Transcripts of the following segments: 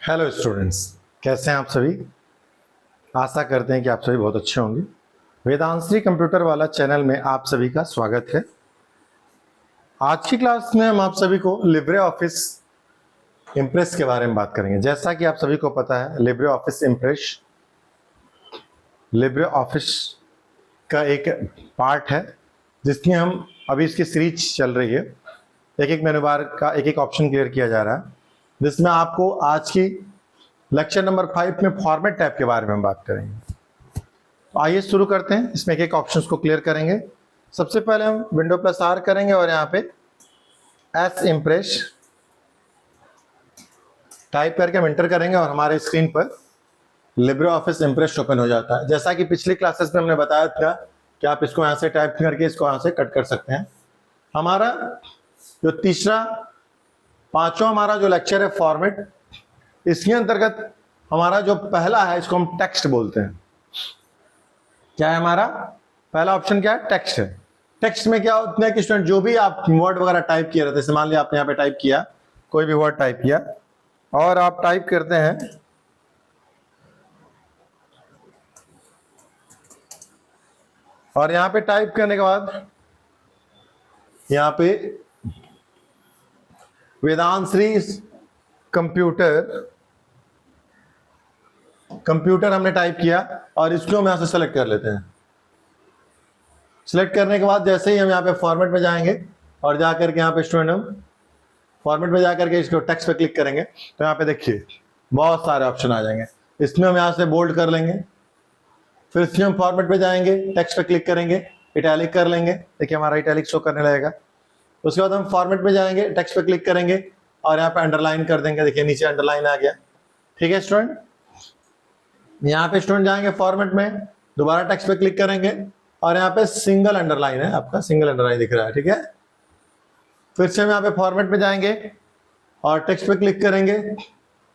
Hello students, कैसे हैं आप सभी। आशा करते हैं कि आप सभी बहुत अच्छे होंगे। वेदांश्री कंप्यूटर वाला चैनल में आप सभी का स्वागत है। आज की क्लास में हम आप सभी को लिब्रे ऑफिस इम्प्रेस के बारे में बात करेंगे। जैसा कि आप सभी को पता है, Libre office impress Libre office का एक पार्ट है जिसमें हम अभी इसकी सीरीज चल रही है। एक एक मेनू बार का एक एक ऑप्शन क्लियर किया जा रहा है, जिसमें आपको आज की लेक्चर नंबर 5 में फॉर्मेट टैब के बारे में हम बात करेंगे। तो आइए शुरू करते हैं। इसमें एक एक ऑप्शंस को क्लियर करेंगे। सबसे पहले हम विंडो प्लस आर करेंगे और यहाँ पे एस इम्प्रेस टाइप करके हम एंटर करेंगे और हमारे स्क्रीन पर लिब्रे ऑफिस इम्प्रेस ओपन हो जाता है। जैसा कि पिछली क्लासेस में हमने बताया था कि आप इसको यहाँ से टाइप करके इसको यहाँ से कट कर सकते हैं। हमारा जो तीसरा पांचवा हमारा जो लेक्चर है फॉर्मेट, इसके अंतर्गत हमारा जो पहला है इसको हम टेक्स्ट बोलते हैं। क्या है हमारा पहला ऑप्शन? क्या है? टेक्स्ट है। टेक्स्ट में क्या होता है कि स्टूडेंट जो भी आप वर्ड वगैरह टाइप किए रहते हैं, मान लिया आपने यहाँ पे टाइप किया, कोई भी वर्ड टाइप किया और आप टाइप करते हैं और यहाँ पे टाइप करने के बाद यहाँ पे वेदांश्री कंप्यूटर हमने टाइप किया और इसको हम यहां से सेलेक्ट कर लेते हैं। सेलेक्ट करने के बाद जैसे ही हम यहाँ पे फॉर्मेट में जाएंगे और जाकर के यहाँ पे स्टूडेंट हम फॉर्मेट में जाकर के इसको टेक्स्ट पे क्लिक करेंगे तो यहाँ पे देखिए बहुत सारे ऑप्शन आ जाएंगे। इसमें हम यहाँ से बोल्ड कर लेंगे, फिर इसमें हम फॉर्मेट पे जाएंगे, टेक्स्ट पे क्लिक करेंगे, इटैलिक कर लेंगे। देखिए हमारा इटैलिक शो करने लगेगा। उसके बाद हम फॉर्मेट में जाएंगे, टेक्स्ट पे क्लिक करेंगे और यहाँ पे अंडरलाइन कर देंगे। देखिए नीचे अंडरलाइन आ गया। ठीक है स्टूडेंट, यहाँ पे स्टूडेंट जाएंगे फॉर्मेट में, दोबारा टेक्स्ट पे क्लिक करेंगे और यहाँ पे सिंगल अंडरलाइन है, आपका सिंगल अंडरलाइन दिख रहा है। ठीक है, फिर से हम यहाँ पे फॉर्मेट में जाएंगे और टेक्स्ट पे क्लिक करेंगे,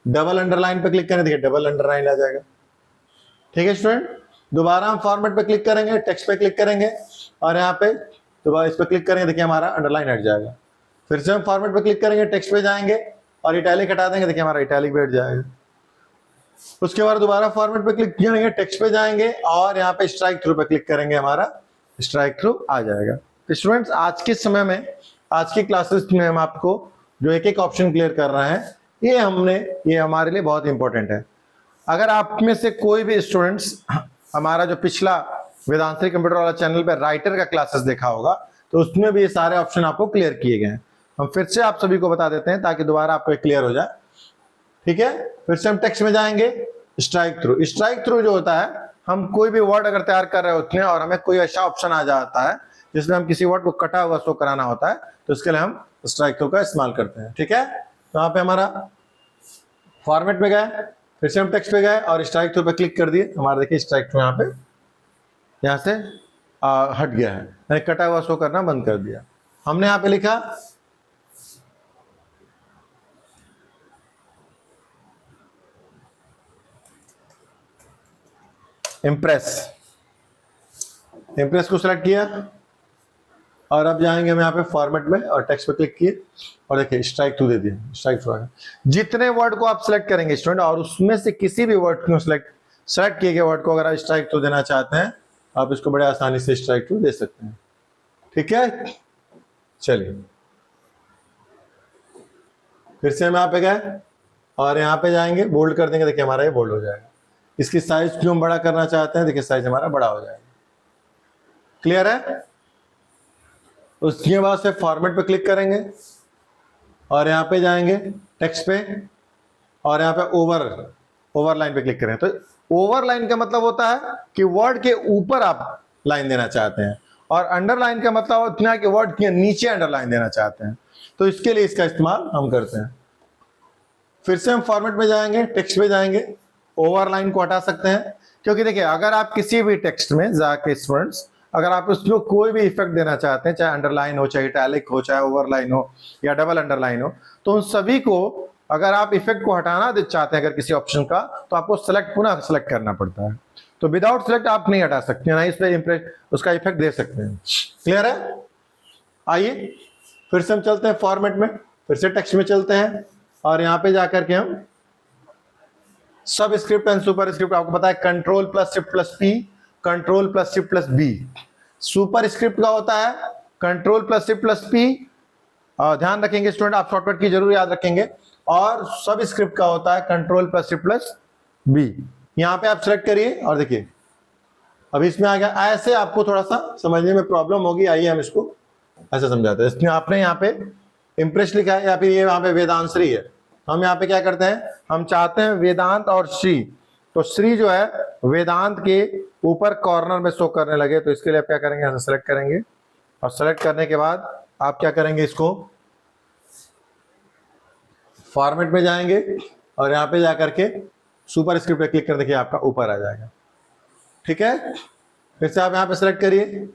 डबल अंडरलाइन पे क्लिक करेंगे, देखिए डबल अंडरलाइन आ जाएगा। ठीक है स्टूडेंट, दोबारा हम फॉर्मेट पे क्लिक करेंगे, टेक्स्ट पे क्लिक करेंगे और यहाँ पे दोबारा इस पे क्लिक करेंगे, देखिए हमारा अंडरलाइन हट जाएगा। फिर से हम फॉर्मेट पे क्लिक करेंगे, टेक्स्ट पे जाएंगे और इटैलिक हटा देंगे, देखिए हमारा इटैलिक बैठ जाएगा। उसके बाद दोबारा फॉर्मेट पे क्लिक करेंगे, टेक्स्ट पे जाएंगे और यहाँ पे स्ट्राइक थ्रू पे क्लिक करेंगे, हमारा स्ट्राइक थ्रू आ जाएगा। स्टूडेंट्स, आज के समय में आज की क्लासेस में हम आपको जो एक एक ऑप्शन क्लियर कर रहे हैं, ये हमारे लिए बहुत इंपॉर्टेंट है। अगर आप में से कोई भी स्टूडेंट्स हमारा जो पिछला वेदांश्री कंप्यूटर वाला चैनल पे राइटर का क्लासेस देखा होगा तो उसमें भी ये सारे ऑप्शन आपको क्लियर किए गए हैं। हम फिर से आप सभी को बता देते हैं ताकि दोबारा आपको क्लियर हो जाए। ठीक है, फिर से हम टेक्स्ट में जाएंगे, स्ट्राइक थ्रू। स्ट्राइक थ्रू जो होता है, हम कोई भी वर्ड अगर तैयार कर रहे होते हैं और हमें कोई ऐसा ऑप्शन आ जाता है जिसमें हम किसी वर्ड को कटा हुआ शो कराना होता है तो इसके लिए हम स्ट्राइक थ्रू का इस्तेमाल करते हैं। ठीक है, तो यहाँ पे हमारा फॉर्मेट में गए, फिर से हम टेक्स्ट पे गए और स्ट्राइक थ्रू पे क्लिक कर दिए। हमारा देखिए स्ट्राइक थ्रू यहाँ से हट गया है, मैंने कटा हुआ शो करना बंद कर दिया। हमने यहाँ पे लिखा इम्प्रेस को सिलेक्ट किया और अब जाएंगे हम यहाँ पे फॉर्मेट में और टेक्स्ट पे क्लिक किए और देखिए स्ट्राइक थ्रू दे दिया। स्ट्राइक थ्रू जितने वर्ड को आप सिलेक्ट करेंगे स्टूडेंट और उसमें से किसी भी वर्ड को सिलेक्ट किए गए वर्ड को अगर आप स्ट्राइक थ्रू देना चाहते हैं आप इसको बड़े आसानी से स्ट्राइक थ्रू दे सकते हैं। ठीक है, चलिए फिर से हम यहाँ पे गए और यहाँ पे जाएंगे, बोल्ड कर देंगे, देखिए हमारा ये बोल्ड हो जाएगा। इसकी साइज क्यों हम बड़ा करना चाहते हैं, देखिए साइज हमारा बड़ा हो जाएगा। क्लियर है? उसके बाद से फॉर्मेट पे क्लिक करेंगे और यहाँ पे जाएंगे टेक्स्ट पे और यहाँ पे ओवर लाइन पे क्लिक करें। तो ओवर लाइन का मतलब होता है कि वर्ड के ऊपर आप लाइन देना चाहते हैं और अंडरलाइन का मतलब होता है कि वर्ड के नीचे अंडरलाइन देना चाहते हैं। तो इसके लिए इसका इस्तेमाल हम करते हैं। फिर से हम फॉर्मेट में जाएंगे, टेक्स्ट पे जाएंगे, ओवरलाइन को हटा सकते हैं क्योंकि देखिए अगर आप किसी भी टेक्स्ट में जाके स्टूडेंट्स अगर आप उसमें कोई भी इफेक्ट देना चाहते हैं, चाहे अंडरलाइन हो, चाहे इटैलिक हो, चाहे ओवरलाइन हो या डबल अंडरलाइन हो, तो उन सभी को अगर आप इफेक्ट को हटाना चाहते हैं अगर किसी ऑप्शन का तो आपको पुनः सेलेक्ट करना पड़ता है। तो विदाउट सेलेक्ट आप नहीं हटा सकते, ना इस पे उसका इफेक्ट दे सकते हैं। क्लियर है? आइए फिर से हम चलते हैं फॉर्मेट में, फिर से टेक्स्ट में चलते हैं और यहाँ पे जाकर के हम सब स्क्रिप्ट एंड सुपर स्क्रिप्ट आपको पता है, control plus shift plus P, control plus shift plus B. Super script का होता है control plus shift plus P, ध्यान रखेंगे स्टूडेंट, आप शॉर्टकट की जरूर याद रखेंगे। और सब स्क्रिप्ट का होता है control plus shift plus B. यहां पे आप सिलेक्ट करिए और देखिए अभी इसमें आ गया। ऐसे आपको थोड़ा सा समझने में प्रॉब्लम होगी, आइए हम इसको ऐसे समझाते हैं। इसमें आपने यहाँ पे इम्प्रेस लिखा है या फिर ये यहाँ पे वेदांश्री है, हम यहाँ पे क्या करते हैं, हम चाहते हैं वेदांत और श्री, तो श्री जो है वेदांत के ऊपर कॉर्नर में शो करने लगे, तो इसके लिए आप क्या करेंगे, यहाँ से सेलेक्ट करेंगे और सेलेक्ट करने के बाद आप क्या करेंगे, इसको फॉर्मेट में जाएंगे और यहाँ पे जाकर के सुपर स्क्रिप्ट पे क्लिक कर देखिए आपका ऊपर आ जाएगा। ठीक है, फिर से आप यहाँ पे सेलेक्ट करिए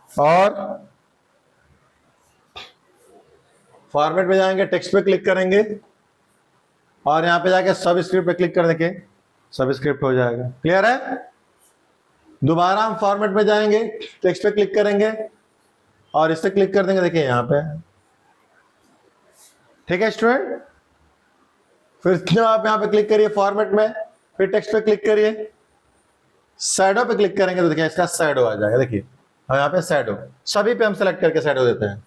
और फॉर्मेट में जाएंगे, टेक्स्ट पे क्लिक करेंगे और यहाँ पे जाके सब स्क्रिप्ट पे क्लिक कर देंगे, सब स्क्रिप्ट हो जाएगा। क्लियर है? दोबारा हम फॉर्मेट में जाएंगे, टेक्स्ट पे क्लिक करेंगे और इस पे क्लिक कर देंगे, देखिए यहाँ पे। ठीक है स्टूडेंट, फिर आप यहाँ पे क्लिक करिए फॉर्मेट में, फिर टेक्स्ट पे क्लिक करिए, शैडो पे क्लिक करेंगे तो देखिए इसका शैडो आ जाएगा। देखिए और यहाँ पे शैडो, सभी पे हम सेलेक्ट करके शैडो देते हैं।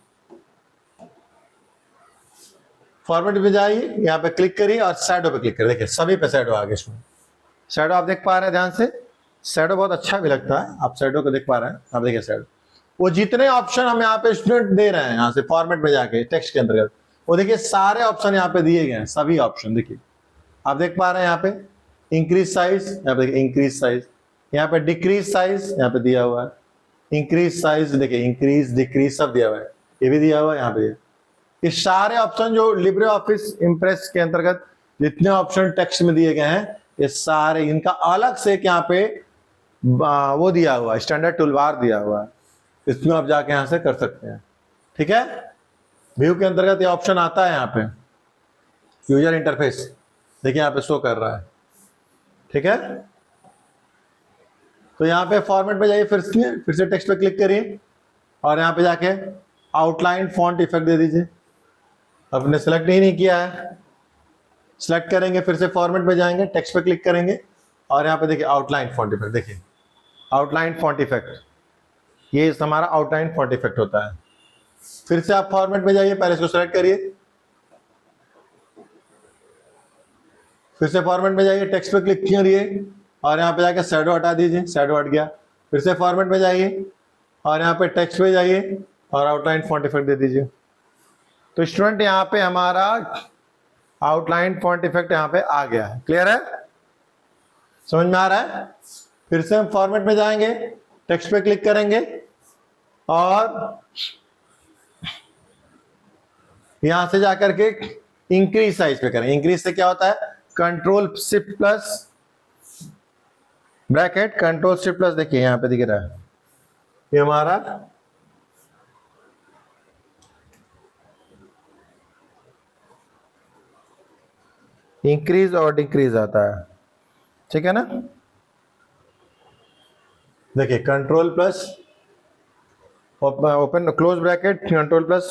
फॉर्मेट में जाइए, यहाँ पे क्लिक करिए और शैडो पे क्लिक करिए, देखिए सभी पे शैडो आ गए। इसमें शैडो आप देख पा रहे हैं ध्यान से, शैडो बहुत अच्छा भी लगता है, आप शैडो को देख पा रहे हैं। आप देखिए शैडो, वो जितने ऑप्शन हम यहाँ पे स्टूडेंट दे रहे हैं यहाँ से फॉर्मेट में जाके टेक्स्ट के अंतर्गत, वो देखिए सारे ऑप्शन यहाँ पे दिए गए हैं, सभी ऑप्शन देखिए आप देख पा रहे हैं। यहाँ पे इंक्रीज साइज, यहाँ पे देखिए इंक्रीज साइज, यहाँ पे डिक्रीज साइज यहाँ पे दिया हुआ है, इंक्रीज साइज देखिए, इंक्रीज डिक्रीज सब दिया हुआ है, ये भी दिया हुआ है यहाँ पे। ये सारे ऑप्शन जो लिब्रे ऑफिस इम्प्रेस के अंतर्गत जितने ऑप्शन टेक्स्ट में दिए गए हैं, ये सारे इनका अलग से यहाँ पे वो दिया हुआ है, स्टैंडर्ड टूलबार दिया हुआ है, इसमें आप जाके यहाँ से कर सकते हैं। ठीक है, व्यू के अंतर्गत ये ऑप्शन आता है, यहाँ पे यूजर इंटरफेस देखिए यहाँ पे शो कर रहा है। ठीक है, तो यहाँ पे फॉर्मेट में जाइए, फिर से टेक्स्ट पे क्लिक करिए और यहाँ पे जाके आउटलाइन फॉन्ट इफेक्ट दे दीजिए। आपने सेलेक्ट ही नहीं किया है, सेलेक्ट करेंगे, फिर से फॉर्मेट में जाएंगे, टेक्स्ट पे क्लिक करेंगे और यहाँ पे देखिए आउटलाइन फॉन्ट इफेक्ट, देखिए आउटलाइन फॉन्ट इफेक्ट, ये हमारा आउटलाइन फॉन्ट इफेक्ट होता है। फिर से आप फॉर्मेट में जाइए, पहले इसको सेलेक्ट करिए, फिर से फॉर्मेट में जाइए, टेक्स्ट पे क्लिक करिए और यहाँ पे जाके शैडो हटा दीजिए, शैडो हट गया। फिर से फॉर्मेट में जाइए और यहाँ पे टेक्स्ट पे जाइए और आउटलाइन फॉन्ट इफेक्ट दे दीजिए। तो स्टूडेंट यहाँ पे हमारा आउटलाइन फॉन्ट इफेक्ट यहाँ पे आ गया है। क्लियर है, समझ में आ रहा है? फिर से हम फॉर्मेट में जाएंगे, टेक्स्ट पे क्लिक करेंगे और यहां से जाकर के इंक्रीज साइज पे करेंगे। इंक्रीज से क्या होता है, control shift plus bracket, control shift plus, देखिए यहां पे दिख रहा है ये हमारा इंक्रीज और डिक्रीज आता है। ठीक है ना, देखिए control plus open close bracket, control plus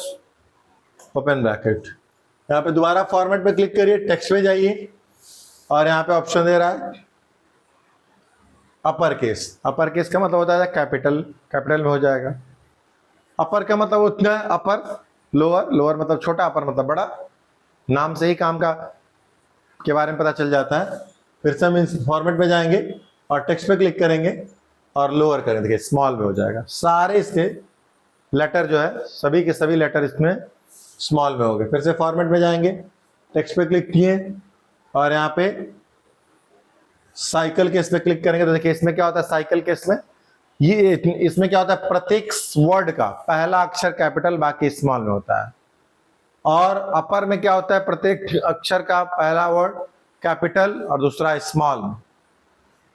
open bracket. यहाँ पे दोबारा फॉर्मेट पे क्लिक करिए, टेक्स्ट पे जाइए और यहाँ पे ऑप्शन दे रहा है अपर केस। अपर केस का मतलब होता है कैपिटल, कैपिटल में हो जाएगा। अपर का मतलब उतना, अपर लोअर, लोअर मतलब छोटा, अपर मतलब बड़ा, नाम से ही काम का के बारे में पता चल जाता है। फिर से हम इस फॉर्मेट में जाएंगे और टेक्स्ट पे क्लिक करेंगे और लोअर करेंगे, देखिए स्मॉल में हो जाएगा। सारे इसके लेटर जो है, सभी के सभी लेटर इसमें स्मॉल में हो गए। फिर से फॉर्मेट में जाएंगे, टेक्स्ट पे क्लिक किए और यहाँ पे साइकिल केस पे क्लिक करेंगे तो देखिए इसमें क्या होता है, साइकिल केस में ये इसमें क्या होता है, प्रत्येक वर्ड का पहला अक्षर कैपिटल बाकी स्मॉल में होता है। और अपर में क्या होता है, प्रत्येक अक्षर का पहला वर्ड कैपिटल और दूसरा स्मॉल में।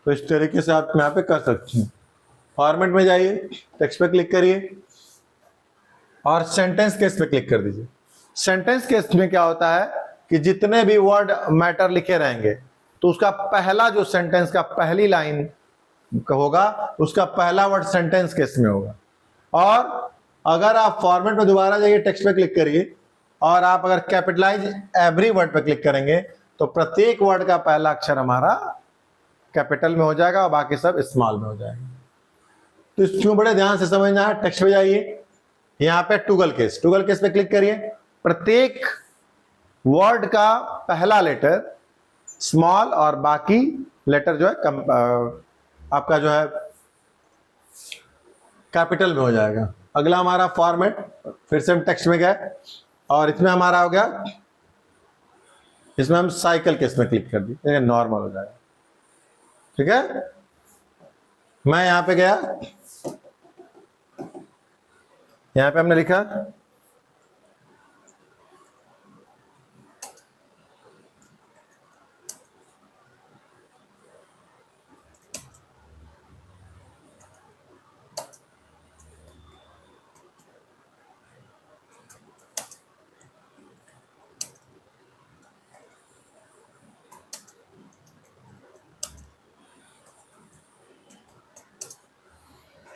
तो इस तरीके से आप यहाँ पे कर सकते हैं। फॉर्मेट में जाइए, टेक्स्ट पे क्लिक करिए और सेंटेंस केस पे क्लिक कर दीजिए। सेंटेंस केस में क्या होता है कि जितने भी वर्ड मैटर लिखे रहेंगे तो उसका पहला जो सेंटेंस का पहली लाइन होगा उसका पहला वर्ड सेंटेंस केस में होगा। और अगर आप फॉर्मेट में दोबारा जाइए, टेक्स्ट पे क्लिक करिए और आप अगर कैपिटलाइज एवरी वर्ड पर क्लिक करेंगे तो प्रत्येक वर्ड का पहला अक्षर हमारा कैपिटल में हो जाएगा और बाकी सब स्मॉल में हो जाएगा। तो इसको बड़े ध्यान से समझना है। टेक्स्ट पे जाइए, यहां पे टूगल केस पे क्लिक करिए। प्रत्येक वर्ड का पहला लेटर स्मॉल और बाकी लेटर जो है आपका जो है कैपिटल में हो जाएगा। अगला हमारा फॉर्मेट, फिर से हम टेक्स्ट में गए और इसमें हमारा हो गया, इसमें हम साइकिल केस में क्लिक कर दिए, नॉर्मल हो जाएगा। ठीक है, मैं यहां पे गया, यहां पे हमने लिखा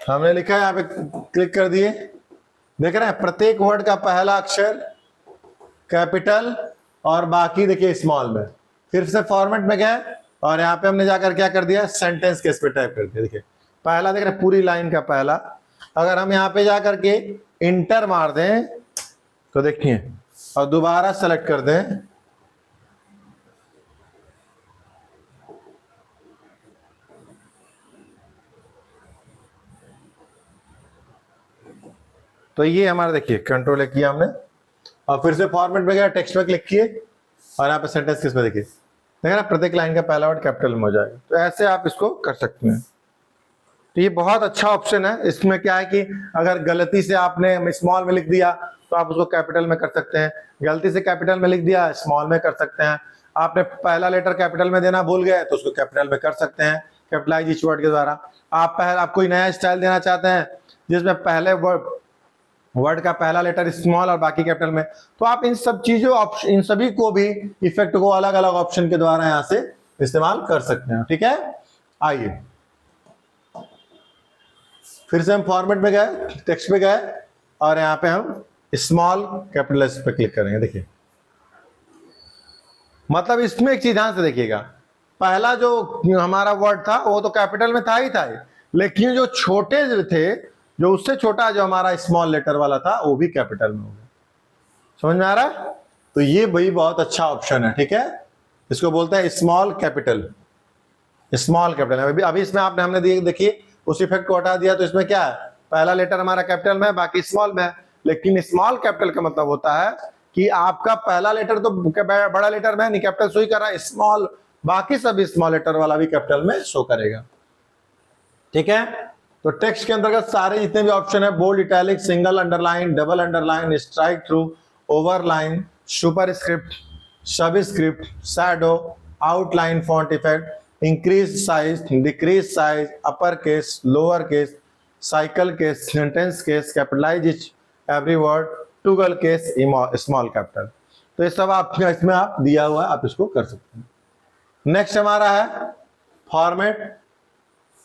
हमने लिखा यहाँ पे क्लिक कर दिए। देख रहे हैं प्रत्येक वर्ड का पहला अक्षर कैपिटल और बाकी देखिए स्मॉल में। फिर से फॉर्मेट में गए और यहाँ पे हमने जाकर क्या कर दिया, सेंटेंस केस पे टाइप कर दिया। देखिए पहला देख रहे हैं पूरी लाइन का पहला, अगर हम यहाँ पे जाकर के इंटर मार दें तो देखिए और दोबारा सेलेक्ट कर दें तो ये हमारा देखिए कंट्रोल ए किया हमने और फिर से फॉर्मेट में गया, टेक्स्ट पे क्लिक किए और यहाँ पे सेंटेंस किस पे देखिए, देखा ना प्रत्येक लाइन का पहला वर्ड कैपिटल में हो जाएगा। तो ऐसे आप इसको कर सकते हैं। तो ये बहुत अच्छा ऑप्शन है। इसमें क्या है कि अगर गलती से आपने स्मॉल में लिख दिया तो आप उसको कैपिटल में कर सकते हैं, गलती से कैपिटल में लिख दिया स्मॉल में कर सकते हैं, आपने पहला लेटर कैपिटल में देना भूल गए तो उसको कैपिटल में कर सकते हैं कैपिटलाइज ईच वर्ड के द्वारा। आप कोई नया स्टाइल देना चाहते हैं जिसमें पहले वर्ड का पहला लेटर स्मॉल और बाकी कैपिटल में, तो आप इन सब चीजों इन सभी को भी इफेक्ट को अलग अलग ऑप्शन के द्वारा यहां से इस्तेमाल कर सकते हैं। ठीक है, आइए फिर से हम फॉर्मेट में गए, टेक्स्ट पे गए और यहां पे हम स्मॉल कैपिटल पे क्लिक करेंगे। देखिए मतलब इसमें एक चीज ध्यान से देखिएगा, पहला जो हमारा वर्ड था वो तो कैपिटल में था ही था, लेकिन जो छोटे थे, जो उससे छोटा जो हमारा स्मॉल लेटर वाला था वो भी कैपिटल में हो गया। समझ में आ रहा है? तो ये भाई बहुत अच्छा ऑप्शन है। ठीक है, इसको बोलते हैं स्मॉल कैपिटल। स्मॉल कैपिटल अभी इसमें हमने देखिए उस इफेक्ट को हटा दिया तो इसमें क्या है, पहला लेटर हमारा कैपिटल में बाकी स्मॉल में, लेकिन स्मॉल कैपिटल का मतलब होता है कि आपका पहला लेटर तो बड़ा लेटर में नहीं कैपिटल शो ही कर रहा है, स्मॉल बाकी सभी स्मॉल लेटर वाला भी कैपिटल में शो करेगा। ठीक है, तो टेक्स्ट के अंतर्गत सारे जितने भी ऑप्शन है, bold, italic, single underline, double underline, strike through, overline, superscript, subscript, shadow, outline, font effect, increase size, decrease size, upper case, lower case, cycle case, sentence case, capitalise every word, toggle case, small capital. तो ये सब आप इसमें आप दिया हुआ है, आप इसको कर सकते हैं। नेक्स्ट हमारा है फॉर्मेट।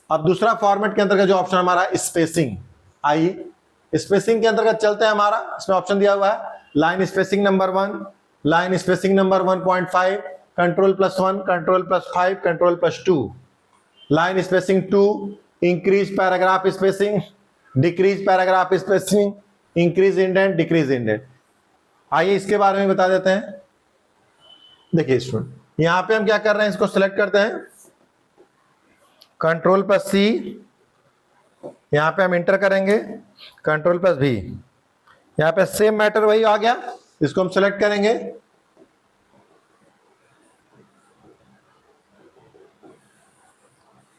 अब दूसरा फॉर्मेट के अंतर्गत जो ऑप्शन हमारा है स्पेसिंग। आइए स्पेसिंग के अंतर्गत चलते हैं। हमारा इसमें ऑप्शन दिया हुआ है line spacing number 1, line spacing number 1.5, control plus one, control plus five, control plus two, line spacing 2, increase paragraph spacing, decrease paragraph spacing, increase indent, decrease indent. आइए इसके बारे में बता देते हैं। देखिए स्टूडेंट, यहां पे हम क्या कर रहे हैं, इसको सिलेक्ट करते हैं, कंट्रोल+C, यहां पे हम इंटर करेंगे, कंट्रोल+V, यहां पे सेम मैटर वही आ गया, इसको हम सिलेक्ट करेंगे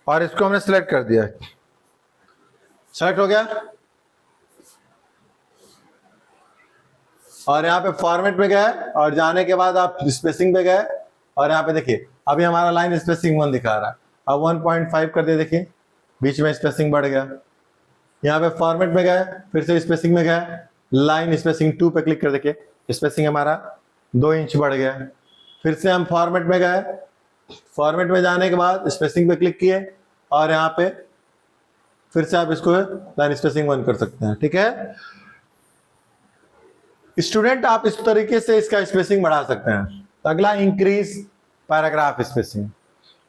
और इसको हमने सिलेक्ट कर दिया, सेलेक्ट हो गया। और यहाँ पे फॉर्मेट में गए और जाने के बाद आप स्पेसिंग पे गए और यहाँ पे देखिए अभी हमारा लाइन स्पेसिंग 1 दिखा रहा है, अब 1.5 कर दे, देखिए बीच में स्पेसिंग बढ़ गया। यहाँ पे फॉर्मेट में गए, फिर से स्पेसिंग में गए, लाइन स्पेसिंग 2 पे क्लिक कर, देखिए स्पेसिंग हमारा 2 इंच बढ़ गया। फिर से हम फॉर्मेट में गए, फॉर्मेट में जाने के बाद स्पेसिंग पे क्लिक किए और यहाँ पे फिर से आप इसको लाइन स्पेसिंग 1 कर सकते हैं। ठीक है, स्टूडेंट आप इस तरीके से इसका स्पेसिंग बढ़ा सकते हैं। तो अगला इंक्रीज पैराग्राफ स्पेसिंग।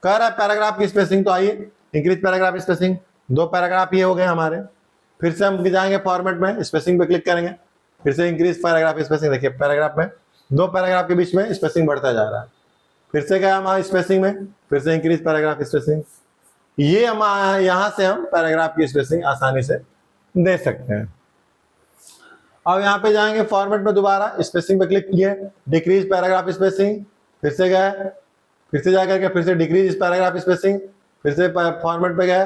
कह रहा है पैराग्राफ की स्पेसिंग, तो आइए इंक्रीज पैराग्राफ स्पेसिंग। 2 पैराग्राफ ये हो गए हमारे। फिर से हम जाएंगे फॉर्मेट में, स्पेसिंग पे क्लिक करेंगे, फिर से इंक्रीज पैराग्राफ स्पेसिंग। देखिए पैराग्राफ में 2 पैराग्राफ के बीच में स्पेसिंग बढ़ता जा रहा है। फिर से गया हमारा स्पेसिंग में, फिर से इंक्रीज पैराग्राफ स्पेसिंग। ये हम यहां से हम पैराग्राफ की स्पेसिंग आसानी से दे सकते हैं। अब यहाँ पे जाएंगे फॉर्मेट में, दोबारा स्पेसिंग पे क्लिक किए, डिक्रीज पैराग्राफ स्पेसिंग, फिर से गए, फिर से जाकर के फिर से डिक्रीज पैराग्राफ स्पेसिंग, फिर से फॉर्मेट पे गए,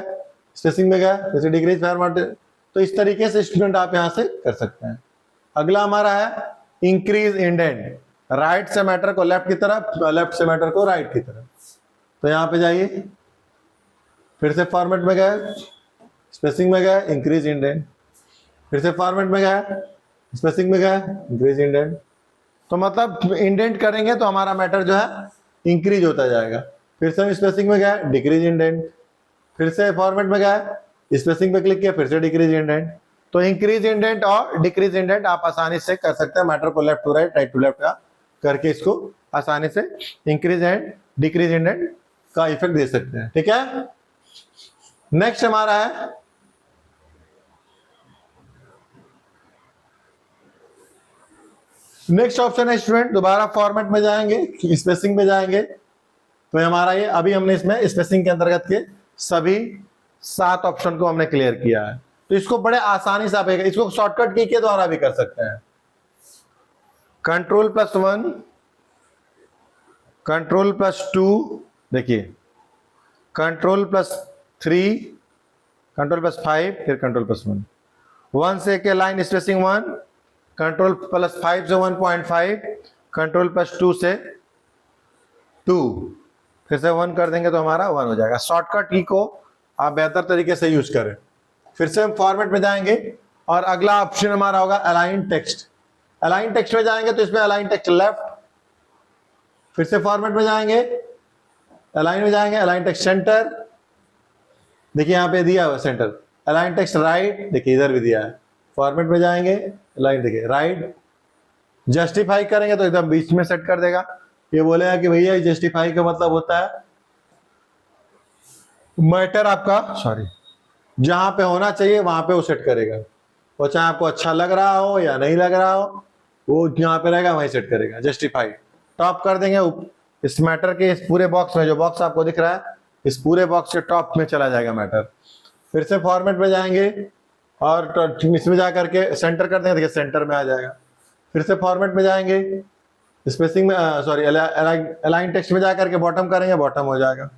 स्पेसिंग में गए, फिर से डिक्रीज फॉर्मेट। तो इस तरीके से स्टूडेंट आप यहाँ से कर सकते हैं। अगला हमारा है इंक्रीज इंडेंट, राइट से मैटर को लेफ्ट की तरफ, लेफ्ट से मैटर को राइट की तरफ। तो यहाँ पे जाइए, फिर से फॉर्मेट में गए, स्पेसिंग में गए, इंक्रीज इंडेंट, फिर से फॉर्मेट में गए, स्पेसिंग में गए, इंक्रीज इंडेंट। तो मतलब इंडेंट करेंगे तो हमारा मैटर जो है इंक्रीज होता जाएगा। फिर से हम स्पेसिंग में गए, डिक्रीज इंडेंट, फिर से फॉर्मेट में गए, स्पेसिंग पे क्लिक किया, फिर से डिक्रीज इंडेंट। तो इंक्रीज इंडेंट और डिक्रीज इंडेंट आप आसानी से कर सकते हैं, मैटर को left to right, right to left का करके इसको आसानी से इंक्रीज एंड डिक्रीज इंडेंट का इफेक्ट दे सकते हैं। ठीक है, नेक्स्ट हमारा है नेक्स्ट ऑप्शन है स्टूडेंट, दोबारा फॉर्मेट में जाएंगे, स्पेसिंग में जाएंगे। तो हमारा ये अभी हमने इसमें स्पेसिंग के अंतर्गत के सभी 7 ऑप्शन को हमने क्लियर किया है। तो इसको बड़े आसानी से आप इसको शॉर्टकट की के द्वारा भी कर सकते हैं। Ctrl+1, Ctrl+2, देखिए Ctrl+3, Ctrl+5, फिर Ctrl+1। 1 से के लाइन स्पेसिंग 1, Ctrl+5 से 1.5, Ctrl+2 से 2, फिर से 1 कर देंगे तो हमारा 1 हो जाएगा। शॉर्टकट की को आप बेहतर तरीके से यूज करें। फिर से हम फॉर्मेट में जाएंगे और अगला ऑप्शन हमारा होगा अलाइन टेक्स्ट। अलाइन टेक्स्ट में जाएंगे तो इसमें अलाइन टेक्स्ट लेफ्ट, फिर से फॉर्मेट में जाएंगे, अलाइन में जाएंगे, अलाइन टेक्स्ट सेंटर, देखिए यहाँ पे दिया हुआ सेंटर। अलाइन टेक्स्ट राइट, देखिए इधर भी दिया है। फॉर्मेट में जाएंगे, अलाइन देखिए राइट। जस्टिफाई करेंगे तो एकदम बीच में सेट कर देगा। ये बोलेगा कि भैया जस्टिफाई का मतलब होता है मैटर आपका जहां पे होना चाहिए वहां पे वो सेट करेगा। वो चाहे आपको अच्छा लग रहा हो या नहीं लग रहा हो, वो जहां पे रहेगा वहीं सेट करेगा। जस्टिफाई टॉप कर देंगे, इस मैटर के इस पूरे बॉक्स में, जो बॉक्स आपको दिख रहा है इस पूरे बॉक्स के टॉप में चला जाएगा मैटर। फिर से फॉर्मेट में जाएंगे और इसमें जाकर के सेंटर कर देंगे, देखिए सेंटर में आ जाएगा। फिर से फॉर्मेट में जाएंगे, स्पेसिंग में अलाइन टेक्स्ट में जाकर के बॉटम करेंगे, बॉटम हो जाएगा।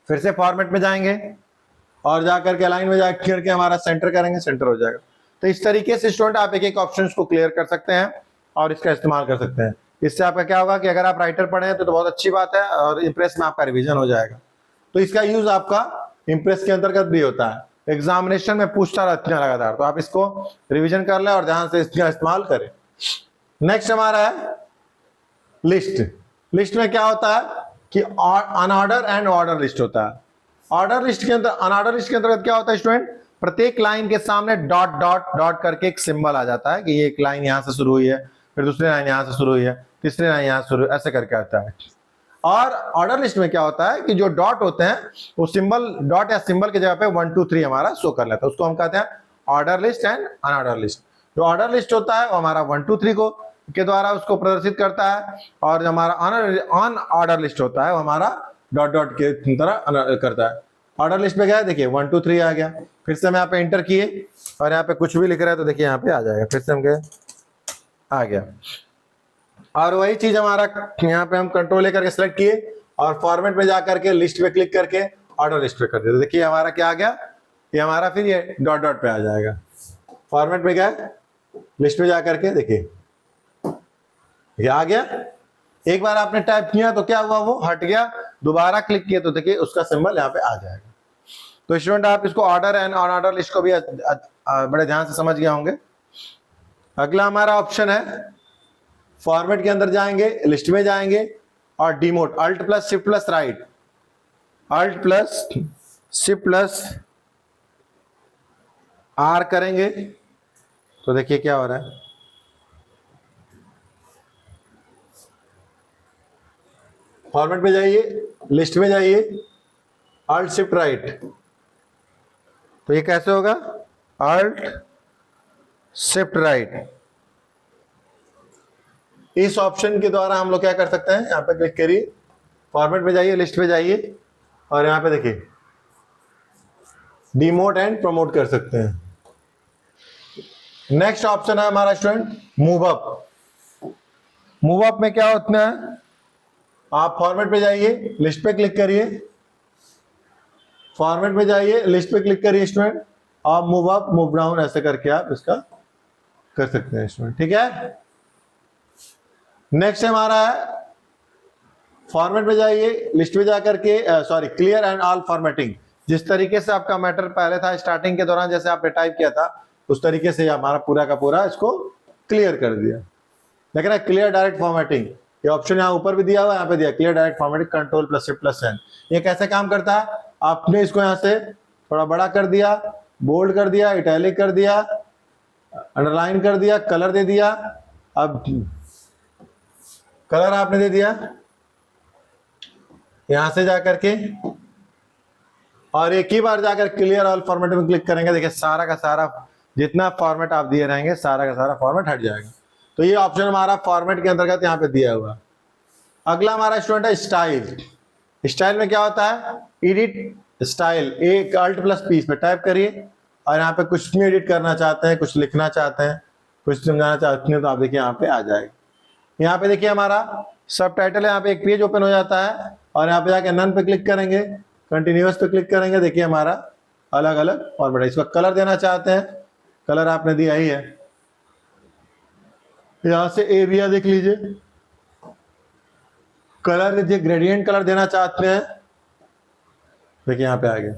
फिर से फॉर्मेट में जाएंगे और जाकर के अलाइन में जाकर के हमारा सेंटर करेंगे, सेंटर हो जाएगा। तो इस तरीके से स्टूडेंट आप एक एक ऑप्शन को क्लियर कर सकते हैं और इसका इस्तेमाल कर सकते हैं। इससे आपका क्या होगा कि अगर आप राइटर पढ़े हैं तो बहुत अच्छी बात है और इम्प्रेस में आपका रिवीजन हो जाएगा। तो इसका यूज आपका इम्प्रेस के अंतर्गत भी होता है, एग्जामिनेशन में पूछता रहता है लगातार, तो आप इसको रिविजन कर लें और ध्यान से इसका इस्तेमाल करें। नेक्स्ट हमारा है लिस्ट। लिस्ट में क्या होता है कि अनऑर्डर एंड ऑर्डर लिस्ट होता है। ऑर्डर लिस्ट के अंदर, अनऑर्डर लिस्ट के अंतर्गत क्या होता है स्टूडेंट, प्रत्येक लाइन के सामने डॉट डॉट डॉट करके एक सिंबल आ जाता है कि ये एक लाइन यहां से शुरू हुई है, फिर दूसरी लाइन यहां से शुरू हुई है, तीसरी लाइन यहां से शुरू, ऐसे करके आता है। और ऑर्डर लिस्ट में क्या होता है कि जो डॉट होते हैं वो सिंबल, डॉट या सिंबल की जगह पे 1 2 3 हमारा शो कर लेता है। उसको हम कहते हैं order list and unordered list. जो ऑर्डर लिस्ट होता है वो हमारा 1 2 3 को के द्वारा उसको प्रदर्शित करता है, और जो हमारा अनऑर्डर लिस्ट होता है वो हमारा डॉट डॉट के तरह करता है। ऑर्डर लिस्ट में गया, देखिए 1 2 3 आ गया। फिर से हम यहाँ पे एंटर किए और यहाँ पे कुछ भी लिख रहे हैं तो देखिए यहाँ पे आ जाएगा। फिर से हम गए, आ गया। और वही चीज हमारा यहाँ पे हम कंट्रोल लेकर के सिलेक्ट किए और फॉर्मेट में जाकर के लिस्ट पे क्लिक करके ऑर्डर लिस्ट पे कर दिया। देखिए हमारा क्या आ गया, ये हमारा फिर ये डॉट डॉट पे आ जाएगा। फॉर्मेट में गए, लिस्ट में जाकर के देखिए ये आ गया। एक बार आपने टाइप किया तो क्या हुआ, वो हट गया। दोबारा क्लिक किया तो देखिए उसका सिंबल यहाँ पे आ जाएगा। तो स्टूडेंट आप इसको ऑर्डर एंड अनऑर्डर लिस्ट को भी बड़े ध्यान से समझ गए होंगे। अगला हमारा ऑप्शन है फॉर्मेट के अंदर जाएंगे, लिस्ट में जाएंगे और demote, alt plus shift plus right, alt plus shift plus R करेंगे तो देखिए क्या हो रहा है, फॉर्मेट पे जाइए, लिस्ट में जाइए, अल्ट शिफ्ट राइट। तो ये कैसे होगा? Alt shift right. इस ऑप्शन के द्वारा हम लोग क्या कर सकते हैं, यहां पे क्लिक करिए, फॉर्मेट पे जाइए, लिस्ट पे जाइए, और यहां पे देखिए डिमोट एंड प्रमोट कर सकते हैं। नेक्स्ट ऑप्शन है हमारा student move up. Move up में क्या होता है, आप फॉर्मेट पे जाइए, लिस्ट पे क्लिक करिए, फॉर्मेट पे जाइए, लिस्ट पे क्लिक करिए स्टूडेंट, आप मूव अप मूव डाउन ऐसे करके आप इसका कर सकते हैं स्टूडेंट। ठीक है, नेक्स्ट हमारा है फॉर्मेट पे जाइए, लिस्ट पे जाकर के sorry clear and all formatting. जिस तरीके से आपका मैटर पहले था स्टार्टिंग के दौरान, जैसे आपने टाइप किया था उस तरीके से हमारा पूरा का पूरा इसको क्लियर कर दिया। देख रहे हैं क्लियर डायरेक्ट फॉर्मेटिंग, ये ऑप्शन यहाँ ऊपर भी दिया हुआ है, यहाँ पे दिया clear direct formatting, control plus shift plus N. ये कैसे काम करता है, आपने इसको यहाँ से थोड़ा बड़ा कर दिया, बोल्ड कर दिया, इटैलिक कर दिया, अंडरलाइन कर दिया, कलर दे दिया। अब कलर आपने दे दिया यहां से जाकर के, और एक ही बार जाकर क्लियर ऑल फॉर्मेट में क्लिक करेंगे, देखिए सारा का सारा जितना फॉर्मेट आप दिए रहेंगे सारा का सारा फॉर्मेट हट जाएगा। तो ये ऑप्शन हमारा फॉर्मेट के अंतर्गत यहाँ पे दिया हुआ। अगला हमारा स्टूडेंट है स्टाइल। स्टाइल में क्या होता है, एडिट स्टाइल, एक अल्ट प्लस पी पे टाइप करिए, और यहाँ पे कुछ भी एडिट करना चाहते हैं, कुछ लिखना चाहते हैं, कुछ समझाना चाहते हैं, तो आप देखिए यहाँ पे आ जाएगा। यहाँ पे देखिए हमारा सब टाइटल है, यहाँ पे एक पेज ओपन हो जाता है, और यहाँ पे जाके नन पे क्लिक करेंगे, कंटिन्यूअस पे क्लिक करेंगे, देखिए हमारा अलग अलग फॉर्मेट है। इसका कलर देना चाहते हैं, कलर आपने दिया ही है, यहां से एरिया देख लीजिए, कलर दीजिए, ग्रेडियंट कलर देना चाहते हैं, देखिए यहाँ पे आ गया।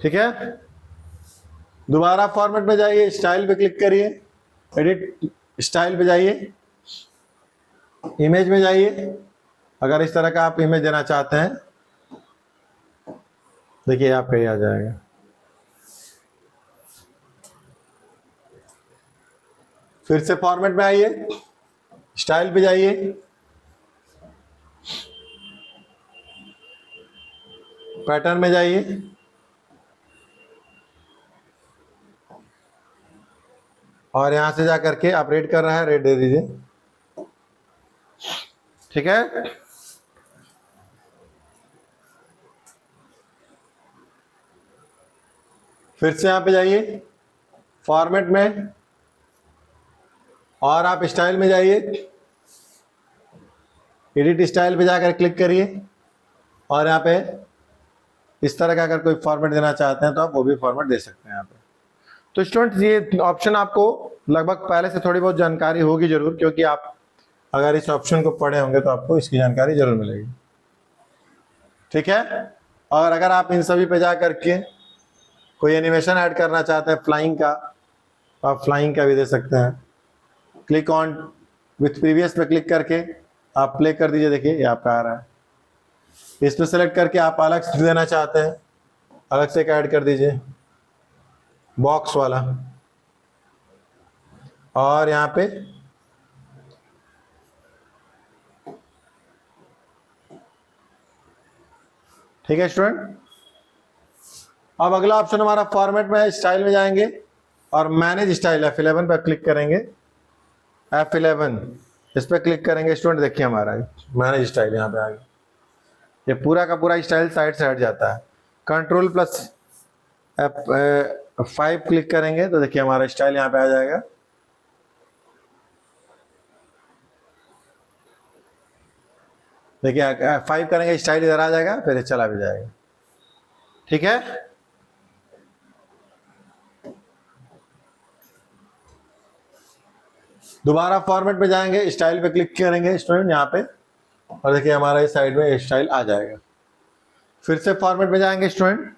ठीक है, दोबारा फॉर्मेट में जाइए, स्टाइल पे क्लिक करिए, एडिट स्टाइल पे जाइए, इमेज में जाइए, अगर इस तरह का आप इमेज देना चाहते हैं, देखिए यहाँ पे आ जाएगा। फिर से फॉर्मेट में आइए, स्टाइल पे जाइए, पैटर्न में जाइए, और यहां से जाकर के आप रेड कर रहा है, रेड दे दीजिए। ठीक है, फिर से यहां पे जाइए फॉर्मेट में, और आप स्टाइल में जाइए, एडिट स्टाइल पे जाकर क्लिक करिए, और यहाँ पे इस तरह का अगर कोई फॉर्मेट देना चाहते हैं तो आप वो भी फॉर्मेट दे सकते हैं यहाँ पे। तो स्टूडेंट्स ये ऑप्शन आपको लगभग पहले से थोड़ी बहुत जानकारी होगी जरूर, क्योंकि आप अगर इस ऑप्शन को पढ़े होंगे तो आपको इसकी जानकारी जरूर मिलेगी। ठीक है, और अगर आप इन सभी पे जा करके कोई एनिमेशन ऐड करना चाहते हैं फ्लाइंग का, तो आप फ्लाइंग का भी दे सकते हैं। क्लिक ऑन विथ प्रीवियस पे क्लिक करके आप प्ले कर दीजिए, देखिए ये आपका आ रहा है। इस पे सेलेक्ट करके आप अलग से देना चाहते हैं, अलग से ऐड कर दीजिए बॉक्स वाला, और यहाँ पे ठीक है स्टूडेंट। अब अगला ऑप्शन हमारा फॉर्मेट में है, स्टाइल में जाएंगे और मैनेज स्टाइल F11 पर क्लिक करेंगे, F11 इस पर क्लिक करेंगे स्टूडेंट, देखिए हमारा मैनेज स्टाइल यहाँ पे आ गया। ये पूरा का पूरा स्टाइल साइड से हट जाता है। कंट्रोल प्लस F5 क्लिक करेंगे तो देखिए हमारा स्टाइल यहाँ पे आ जाएगा। देखिए F5 करेंगे, स्टाइल इधर आ जाएगा, फिर चला भी जाएगा। ठीक है, दोबारा फॉर्मेट पे जाएंगे, स्टाइल पे क्लिक करेंगे स्टूडेंट यहाँ पे, और देखिए हमारा इस साइड में स्टाइल आ जाएगा। फिर से फॉर्मेट पे जाएंगे स्टूडेंट,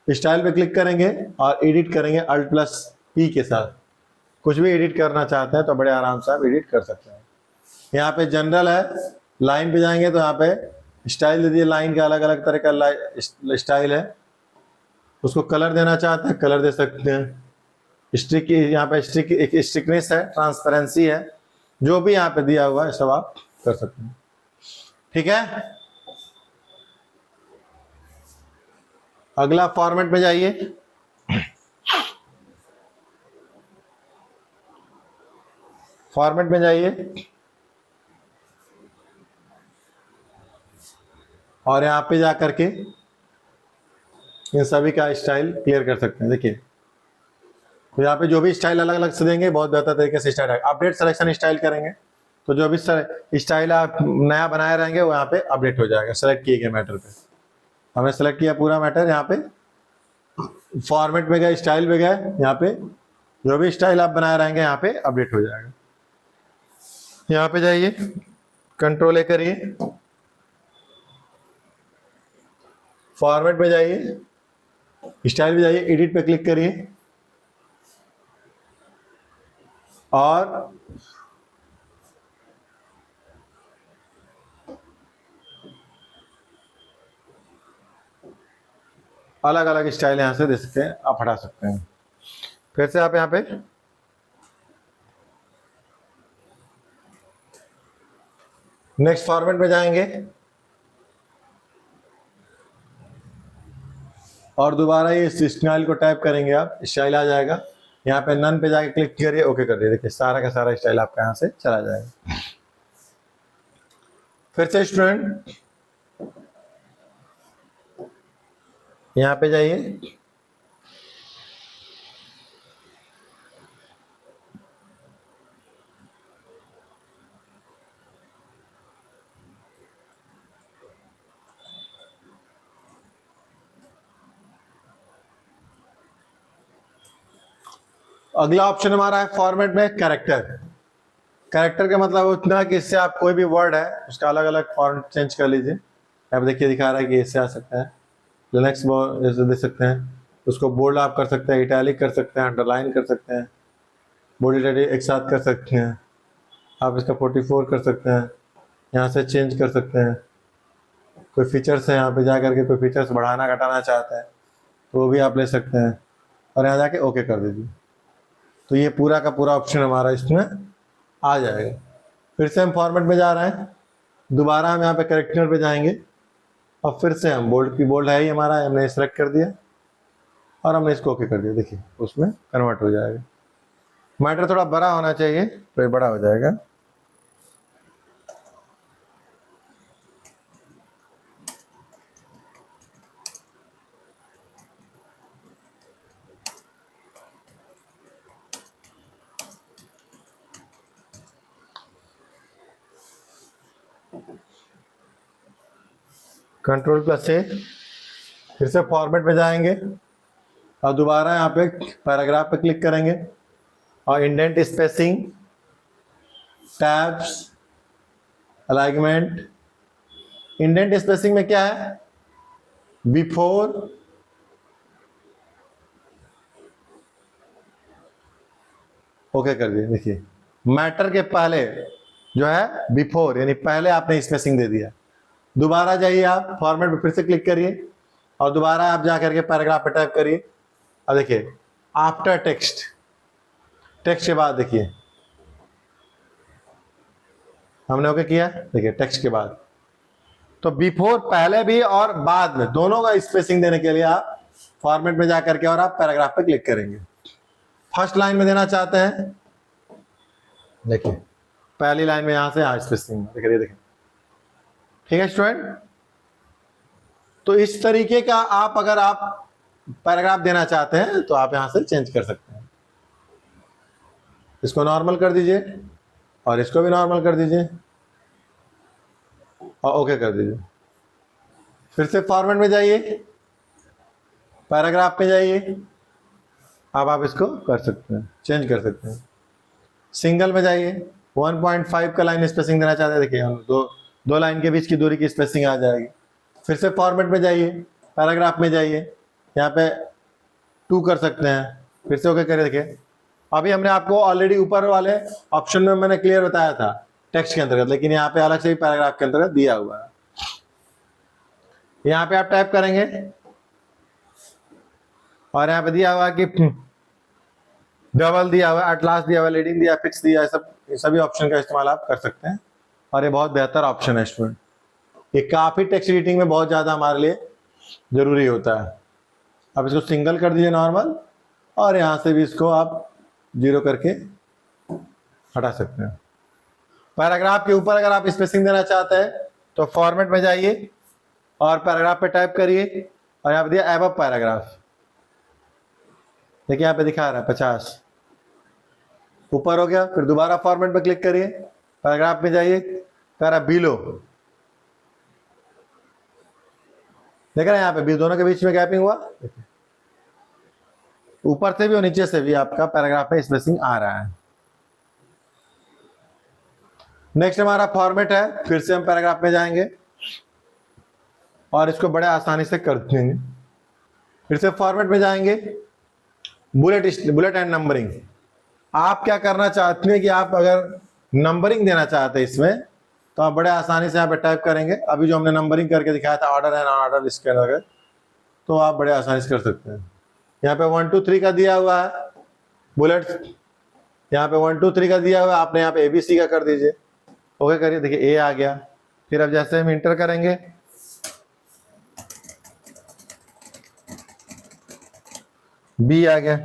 स्टाइल पे क्लिक करेंगे और एडिट करेंगे अल्ट प्लस ई के साथ। कुछ भी एडिट करना चाहते हैं तो बड़े आराम से आप एडिट कर सकते हैं। यहाँ पे जनरल है, लाइन पे जाएंगे तो यहाँ पे स्टाइल दे दिए, लाइन का अलग अलग तरह का स्टाइल है। उसको कलर देना चाहते हैं, कलर दे सकते हैं। स्टिक, यहाँ पे स्टिक एक स्टिकनेस है, ट्रांसपेरेंसी है, जो भी यहाँ पे दिया हुआ है सब आप कर सकते हैं। ठीक है, अगला फॉर्मेट में जाइए। फॉर्मेट में जाइए और यहां पे जा करके इन सभी का स्टाइल क्लियर कर सकते हैं। देखिए, तो यहाँ पे जो भी स्टाइल अलग अलग से देंगे बहुत बेहतर तरीके से स्टाइल आएगा। अपडेट सिलेक्शन स्टाइल करेंगे तो जो भी स्टाइल आप नया बनाए रहेंगे वो यहाँ पे अपडेट हो जाएगा सेलेक्ट किए गए मैटर पे। हमने सेलेक्ट किया पूरा मैटर, यहाँ पे फॉर्मेट में गए, स्टाइल में गए, यहाँ पे जो भी स्टाइल आप बनाए रहेंगे यहाँ पे अपडेट हो जाएगा। यहाँ पे जाइए, कंट्रोल ए करिए, फॉर्मेट में जाइए, स्टाइल में जाइए, एडिट पे क्लिक करिए और अलग अलग स्टाइल यहां से दे सकते हैं, आप हटा सकते हैं। फिर से आप यहां पे नेक्स्ट फॉर्मेट में जाएंगे और दोबारा ये स्टाइल को टाइप करेंगे, आप स्टाइल आ जाएगा। यहाँ पे नन पे जाके क्लिक करिए, ओके कर दिए। देखिए सारा का सारा स्टाइल आपका यहाँ से चला जाएगा। फिर से स्टूडेंट यहाँ पे जाइए, अगला ऑप्शन हमारा है फॉर्मेट में कैरेक्टर। कैरेक्टर का मतलब उतना कि इससे आप कोई भी वर्ड है उसका अलग अलग फॉर्मेट चेंज कर लीजिए। आप देखिए दिखा रहा है कि इससे आ सकता है, लिनक्स जैसे दे सकते हैं, उसको बोल्ड आप कर सकते हैं, इटैलिक कर सकते हैं, अंडरलाइन कर सकते हैं, बॉडी टेडी एक साथ कर सकते हैं। आप इसका 44 कर सकते हैं, यहाँ से चेंज कर सकते हैं। कोई फीचर्स है, यहाँ पे जा करके कोई फीचर्स बढ़ाना घटाना चाहते हैं तो वो भी आप ले सकते हैं और यहाँ जाके ओके कर दीजिए। तो ये पूरा का पूरा ऑप्शन हमारा इसमें आ जाएगा। फिर से हम फॉर्मेट में जा रहे हैं, दोबारा हम यहाँ पे कैरेक्टर पे जाएंगे और फिर से हम बोल्ड की बोल्ड है ही हमारा, हमने सेलेक्ट कर दिया और हमने इसको ओके कर दिया। देखिए उसमें कन्वर्ट हो जाएगा। मैटर थोड़ा बड़ा होना चाहिए तो ये बड़ा हो जाएगा। कंट्रोल प्लस से फिर से फॉर्मेट में जाएंगे और दोबारा यहाँ पे पैराग्राफ पे क्लिक करेंगे और indent spacing, tabs, alignment. Indent spacing में क्या है, बिफोर, ओके कर दिए। देखिए मैटर के पहले जो है बिफोर यानी पहले आपने स्पेसिंग दे दिया। दोबारा जाइए आप फॉर्मेट पे फिर से क्लिक करिए और दोबारा आप जा करके पैराग्राफ पे टाइप करिए और देखिए आफ्टर टेक्स्ट, टेक्स्ट के बाद देखिए हमने ओके किया। देखिए टेक्स्ट के बाद, तो बिफोर पहले भी और बाद में दोनों का स्पेसिंग देने के लिए आप फॉर्मेट में जा करके और आप पैराग्राफ पे क्लिक करेंगे। फर्स्ट लाइन में देना चाहते हैं, देखिए पहली लाइन में यहां से स्पेसिंग देखिए, देखिए ठीक है स्टूडेंट। तो इस तरीके का आप अगर आप पैराग्राफ देना चाहते हैं तो आप यहां से चेंज कर सकते हैं। इसको नॉर्मल कर दीजिए और इसको भी नॉर्मल कर दीजिए और ओके कर दीजिए। फिर से फॉर्मेट में जाइए, पैराग्राफ पे जाइए, अब आप इसको कर सकते हैं, चेंज कर सकते हैं। सिंगल में जाइए, 1.5 का लाइन स्पेसिंग देना चाहते हैं, देखिए हम दो लाइन के बीच की दूरी की स्पेसिंग आ जाएगी। फिर से फॉर्मेट में जाइए, पैराग्राफ में जाइए, यहाँ पे 2 कर सकते हैं, फिर से ओके करिए। देखिए अभी हमने आपको ऑलरेडी ऊपर वाले ऑप्शन में मैंने क्लियर बताया था टेक्स्ट के अंतर्गत, लेकिन यहाँ पे अलग से ही पैराग्राफ के अंतर्गत दिया हुआ है। यहाँ पे आप टाइप करेंगे और यहाँ पे दिया हुआ है कि डबल दिया हुआ है, एटलास दिया हुआ है, लीडिंग दिया, फिक्स दिया है, सभी ऑप्शन का इस्तेमाल आप कर सकते हैं और ये बहुत बेहतर ऑप्शन है स्टूडेंट। ये काफी टेक्स्ट एडिटिंग में बहुत ज्यादा हमारे लिए जरूरी होता है। अब इसको सिंगल कर दीजिए नॉर्मल, और यहां से भी इसको आप 0 करके हटा सकते हैं। पैराग्राफ के ऊपर अगर आप स्पेसिंग देना चाहते हैं तो फॉर्मेट में जाइए और पैराग्राफ पे टाइप करिए, और यहाँ पे दिया एबव पैराग्राफ, देखिए यहाँ पे दिखा रहा है 50 ऊपर हो गया। फिर दोबारा फॉर्मेट पे क्लिक करिए, पैराग्राफ में जाइए, कह रहा बिलो, देख रहे हैं यहाँ पे दोनों के बीच में गैपिंग हुआ, ऊपर से भी और नीचे से भी आपका पैराग्राफ में स्पेसिंग आ रहा है। नेक्स्ट हमारा फॉर्मेट है, फिर से हम पैराग्राफ में जाएंगे और इसको बड़े आसानी से कर देंगे। फिर से फॉर्मेट में जाएंगे, बुलेट एंड नंबरिंग। आप क्या करना चाहते हैं कि आप अगर नंबरिंग देना चाहते हैं इसमें, तो आप बड़े आसानी से यहाँ पे टाइप करेंगे। अभी जो हमने नंबरिंग करके दिखाया था ऑर्डर एंड ऑर्डर इसके अंदर, तो आप बड़े आसानी से कर सकते हैं। यहाँ पे 1 2 3 का दिया हुआ है बुलेट, यहाँ पे 1 2 3 का दिया हुआ है, आपने यहाँ पे ABC का कर दीजिए, ओके करिए, देखिए A आ गया। फिर अब जैसे हम इंटर करेंगे, B आ गया,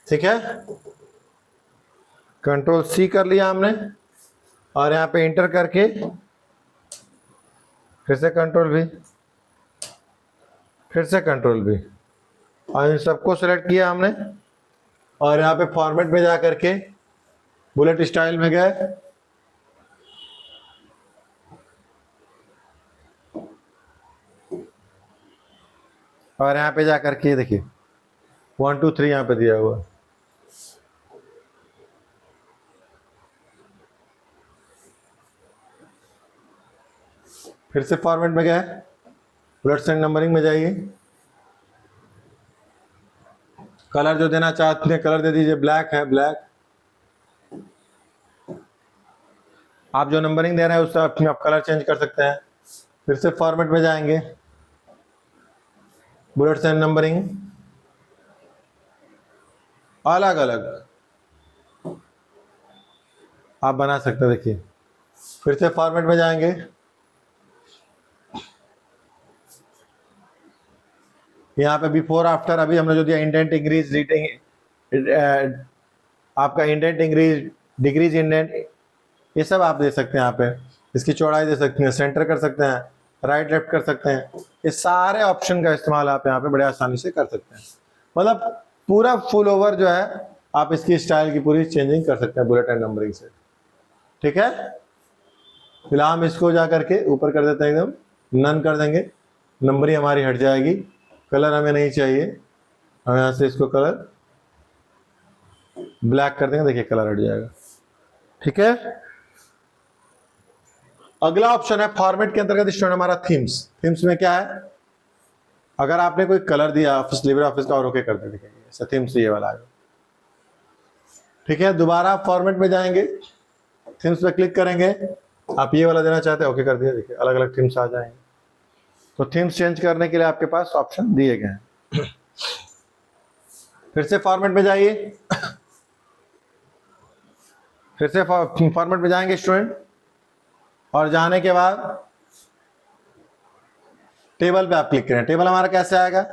ठीक है। कंट्रोल C कर लिया हमने, और यहाँ पे इंटर करके फिर से कंट्रोल V, फिर से कंट्रोल V, और इन सबको सेलेक्ट किया हमने, और यहाँ पे फॉर्मेट में जा करके बुलेट स्टाइल में गए, और यहाँ पे जा करके देखिए 1 2 3 यहाँ पे दिया हुआ। फिर से फॉर्मेट में गए, बुलेट्स एंड नंबरिंग में जाइए, कलर जो देना चाहते हैं कलर दे दीजिए, ब्लैक है ब्लैक। आप जो नंबरिंग दे रहे हैं उससे आप कलर चेंज कर सकते हैं। फिर से फॉर्मेट में जाएंगे, बुलेट्स एंड नंबरिंग, अलग अलग आप बना सकते हैं। देखिए फिर से फॉर्मेट में जाएंगे, यहाँ पे बिफोर आफ्टर अभी हमने जो दिया, इंडेंट इंक्रीज आपका इंडेंट इंक्रीज डिक्रीज इंडेंट, ये सब आप दे सकते हैं। यहाँ पे इसकी चौड़ाई दे सकते हैं, सेंटर कर सकते हैं, राइट लेफ्ट कर सकते हैं। ये सारे ऑप्शन का इस्तेमाल आप यहाँ पे बड़े आसानी से कर सकते हैं। मतलब पूरा फुल ओवर जो है आप इसकी स्टाइल की पूरी चेंजिंग कर सकते हैं बुलेट एंड नंबरिंग से, ठीक है। फिलहाल हम इसको जा करके ऊपर कर देते हैं, एकदम नन कर देंगे, नंबरिंग हमारी हट जाएगी। कलर हमें नहीं चाहिए, हम यहाँ से इसको कलर ब्लैक कर देंगे, देखिए कलर हट जाएगा, ठीक है। अगला ऑप्शन है फॉर्मेट के अंतर्गत स्टूडेंट हमारा थीम्स। थीम्स में क्या है, अगर आपने कोई कलर दिया ऑफिस लिबर ऑफिस का और ओके कर दे, देखिए थीम्स ये वाला आएगा, ठीक है। दोबारा फॉर्मेट में जाएंगे, थीम्स पे क्लिक करेंगे, आप ये वाला देना चाहते हैं ओके कर दिया, देखिए अलग अलग थीम्स आ जाएंगे। तो थीम्स चेंज करने के लिए आपके पास ऑप्शन दिए गए हैं। फिर से फॉर्मेट में जाइए, फिर से फॉर्मेट में जाएंगे स्टूडेंट, और जाने के बाद टेबल पे आप क्लिक करें। टेबल हमारा कैसे आएगा,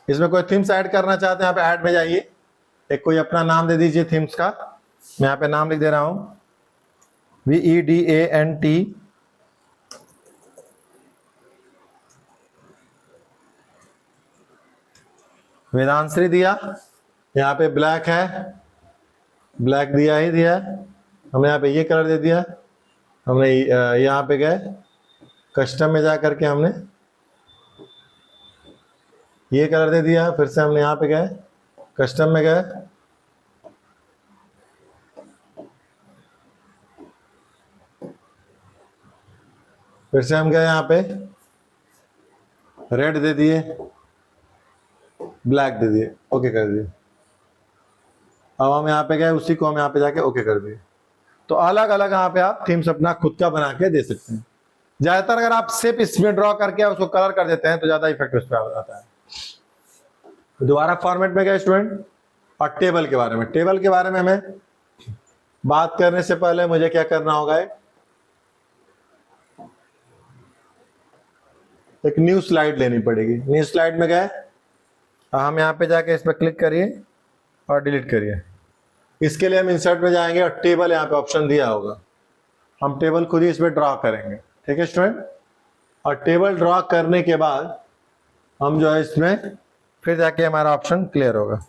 इसमें कोई थीम्स ऐड करना चाहते हैं, यहाँ पे ऐड में जाइए, एक कोई अपना नाम दे दीजिए थीम्स का। मैं यहाँ पे नाम लिख दे रहा हूं VEDANT वेदांश्री दिया। यहाँ पे ब्लैक है, ब्लैक दिया ही दिया, हमने यहाँ पे ये कलर दे दिया। हमने यहाँ पे गए कस्टम में जा करके हमने ये कलर दे दिया। फिर से हमने यहाँ पे गए कस्टम में गए, फिर से हम गए यहाँ पे रेड दे दिए, ब्लैक दे दिए, ओके कर दिए। अब हम यहाँ पे गए, उसी को हम यहाँ पे जाके ओके कर दिए। तो अलग अलग यहाँ पे आप थीम्स अपना खुद का बना के दे सकते हैं। ज्यादातर अगर आप सिर्फ इसमें ड्रॉ करके उसको कलर कर देते हैं तो ज्यादा इफेक्ट उस पर आता है। दोबारा फॉर्मेट में गए स्टूडेंट, और टेबल के बारे में। टेबल के बारे में हमें बात करने से पहले मुझे क्या करना होगा, एक न्यू स्लाइड लेनी पड़ेगी। न्यू स्लाइड में गए, हम यहाँ पे जाके इस पर क्लिक करिए और डिलीट करिए। इसके लिए हम इंसर्ट में जाएंगे और टेबल यहाँ पे ऑप्शन दिया होगा, हम टेबल खुद ही इसमें ड्रॉ करेंगे। ठीक है स्टूडेंट, और टेबल ड्रॉ करने के बाद हम जो है इसमें फिर जाके हमारा ऑप्शन क्लियर होगा।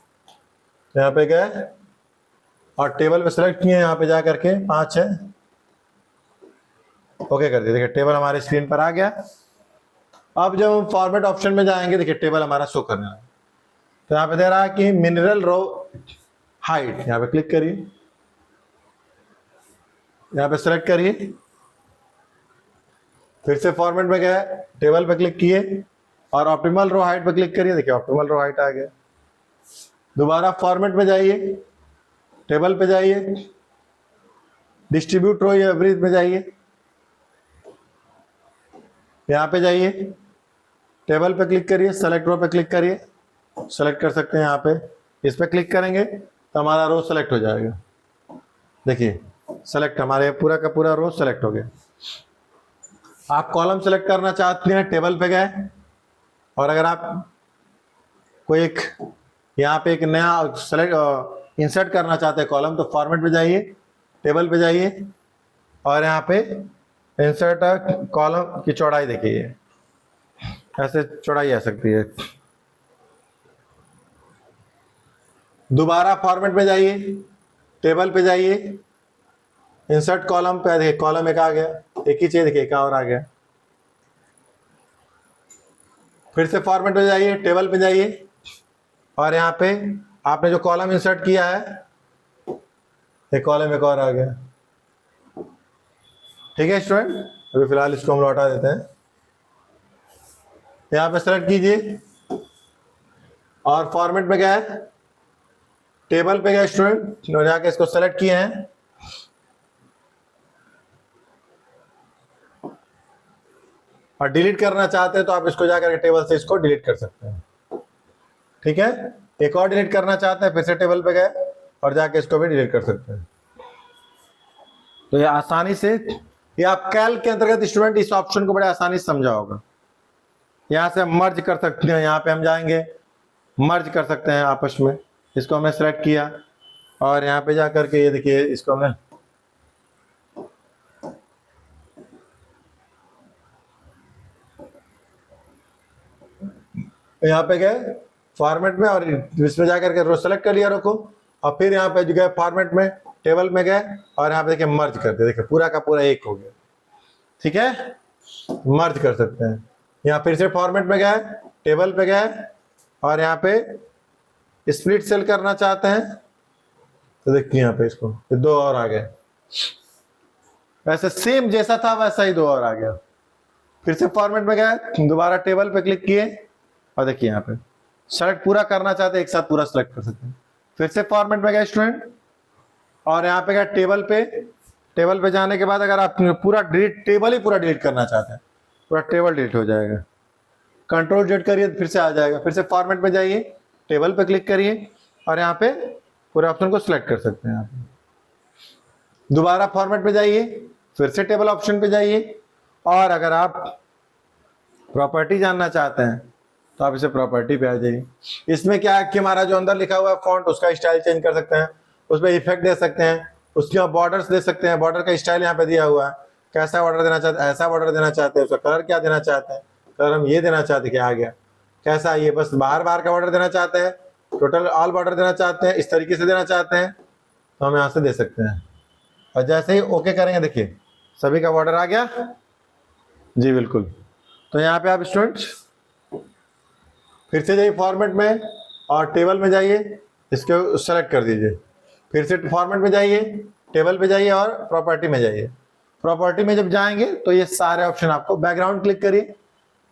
यहाँ पे गए और टेबल पे सेलेक्ट किए, यहाँ पे जा करके 5 है, ओके कर दिया। देखिए टेबल हमारे स्क्रीन पर आ गया। अब जब हम फॉर्मेट ऑप्शन में जाएंगे, देखिए टेबल हमारा शो करने लगा। तो यहाँ पे दे रहा है कि मिनरल रो हाइट, यहाँ पे क्लिक करिए, यहाँ पे सेलेक्ट करिए, फिर से फॉर्मेट में गए, टेबल पे क्लिक किए और ऑप्टिमल रो हाइट पे क्लिक करिए। देखिए ऑप्टिमल रो हाइट आ गया। दोबारा फॉर्मेट में जाइए, टेबल पे जाइए, डिस्ट्रीब्यूट रो एवरेज में जाइए, यहाँ पे जाइए, टेबल पे क्लिक करिए, सेलेक्ट रो पे क्लिक करिए, सेलेक्ट कर सकते हैं। यहाँ पे इस पे क्लिक करेंगे तो हमारा रो सेलेक्ट हो जाएगा। देखिए सेलेक्ट, हमारे पूरा का पूरा रो सेलेक्ट हो गया। आप कॉलम सेलेक्ट करना चाहते हैं, टेबल पे गए, और अगर आप कोई एक यहाँ पे एक नया सेलेक्ट इंसर्ट करना चाहते हैं कॉलम, तो फॉर्मेट पे जाइए, टेबल पे जाइए और यहाँ पे इंसर्ट कॉलम की चौड़ाई देखिए, ऐसे चौड़ाई आ सकती है। दोबारा फॉर्मेट पे जाइए, टेबल पे जाइए, इंसर्ट कॉलम पे, देखिए कॉलम एक आ गया, एक ही चाहिए, देखिए एक और आ गया। फिर से फॉर्मेट पे जाइए, टेबल पे जाइए और यहाँ पे आपने जो कॉलम इंसर्ट किया है, एक कॉलम एक और आ गया। ठीक है स्टूडेंट, अभी फिलहाल इसको हम लौटा देते हैं। यहाँ पे सेलेक्ट कीजिए और फॉर्मेट में गए, टेबल पे गए स्टूडेंट, और जाके इसको सेलेक्ट किए हैं और डिलीट करना चाहते हैं तो आप इसको जाकर टेबल से इसको डिलीट कर सकते हैं। ठीक है, एक और डिलीट करना चाहते हैं, फिर से टेबल पे गए और जाके इसको भी डिलीट कर सकते हैं। तो ये आसानी से, ये आप कैल्क के अंतर्गत स्टूडेंट इस ऑप्शन को बड़े आसानी से समझा होगा। यहाँ से हम मर्ज कर सकते हैं, यहाँ पे हम जाएंगे, मर्ज कर सकते हैं आपस में। इसको हमने सेलेक्ट किया और यहाँ पे जा करके ये देखिए, इसको हमने यहाँ पे गए फॉर्मेट में और इसमें जाकर के रो सेलेक्ट कर लिया, रखो, और फिर यहाँ पे गए फॉर्मेट में, टेबल में गए और यहाँ पे देखिए मर्ज कर दिया। देखिए पूरा का पूरा एक हो गया। ठीक है, मर्ज कर सकते हैं। यहाँ फिर से फॉर्मेट में गए, टेबल पे गए और यहाँ पे स्प्लिट सेल करना चाहते हैं तो देखिए यहाँ पे इसको दो और आ गए। वैसे सेम जैसा था वैसा ही दो और आ गया। फिर से फॉर्मेट में गए, दोबारा टेबल पे क्लिक किए और देखिए यहाँ पे सेलेक्ट पूरा करना चाहते हैं, एक साथ पूरा सेलेक्ट कर सकते हैं। फिर से फॉर्मेट में गए स्टूडेंट और यहाँ पे गए टेबल पे, टेबल पे जाने के बाद अगर आप पूरा डिलीट, टेबल ही पूरा डिलीट करना चाहते हैं, पूरा टेबल डिलीट हो जाएगा। कंट्रोल जेड करिए फिर से आ जाएगा। फिर से फॉर्मेट पे जाइए, टेबल पे क्लिक करिए और यहाँ पे पूरे ऑप्शन को सिलेक्ट कर सकते हैं आप। दोबारा फॉर्मेट पे जाइए, फिर से टेबल ऑप्शन पे जाइए और अगर आप प्रॉपर्टी जानना चाहते हैं तो आप इसे प्रॉपर्टी पे आ जाइए। इसमें क्या है कि हमारा जो अंदर लिखा हुआ है फॉन्ट, उसका स्टाइल चेंज कर सकते हैं, उसमें इफेक्ट दे सकते हैं, उसके बॉर्डर्स दे सकते हैं। बॉर्डर का स्टाइल यहाँ पे दिया हुआ है, कैसा बॉर्डर देना चाहते हैं, ऐसा बॉर्डर देना चाहते हैं, उसका कलर क्या देना चाहते हैं, कलर हम ये देना चाहते हैं, क्या आ गया, कैसा ये बस बार बार का बॉर्डर देना चाहते हैं, टोटल ऑल बॉर्डर देना चाहते हैं, इस तरीके से देना चाहते हैं तो हम यहाँ से दे सकते हैं। और जैसे ही ओके करेंगे देखिए सभी का बॉर्डर आ गया जी, बिल्कुल। तो यहाँ पे आप स्टूडेंट्स फिर से जाइए फॉर्मेट में और टेबल में जाइए, इसको सेलेक्ट कर दीजिए। फिर से फॉर्मेट में जाइए, टेबल पे जाइए और प्रॉपर्टी में जाइए। प्रॉपर्टी में जब जाएंगे तो ये सारे ऑप्शन आपको, बैकग्राउंड क्लिक करिए,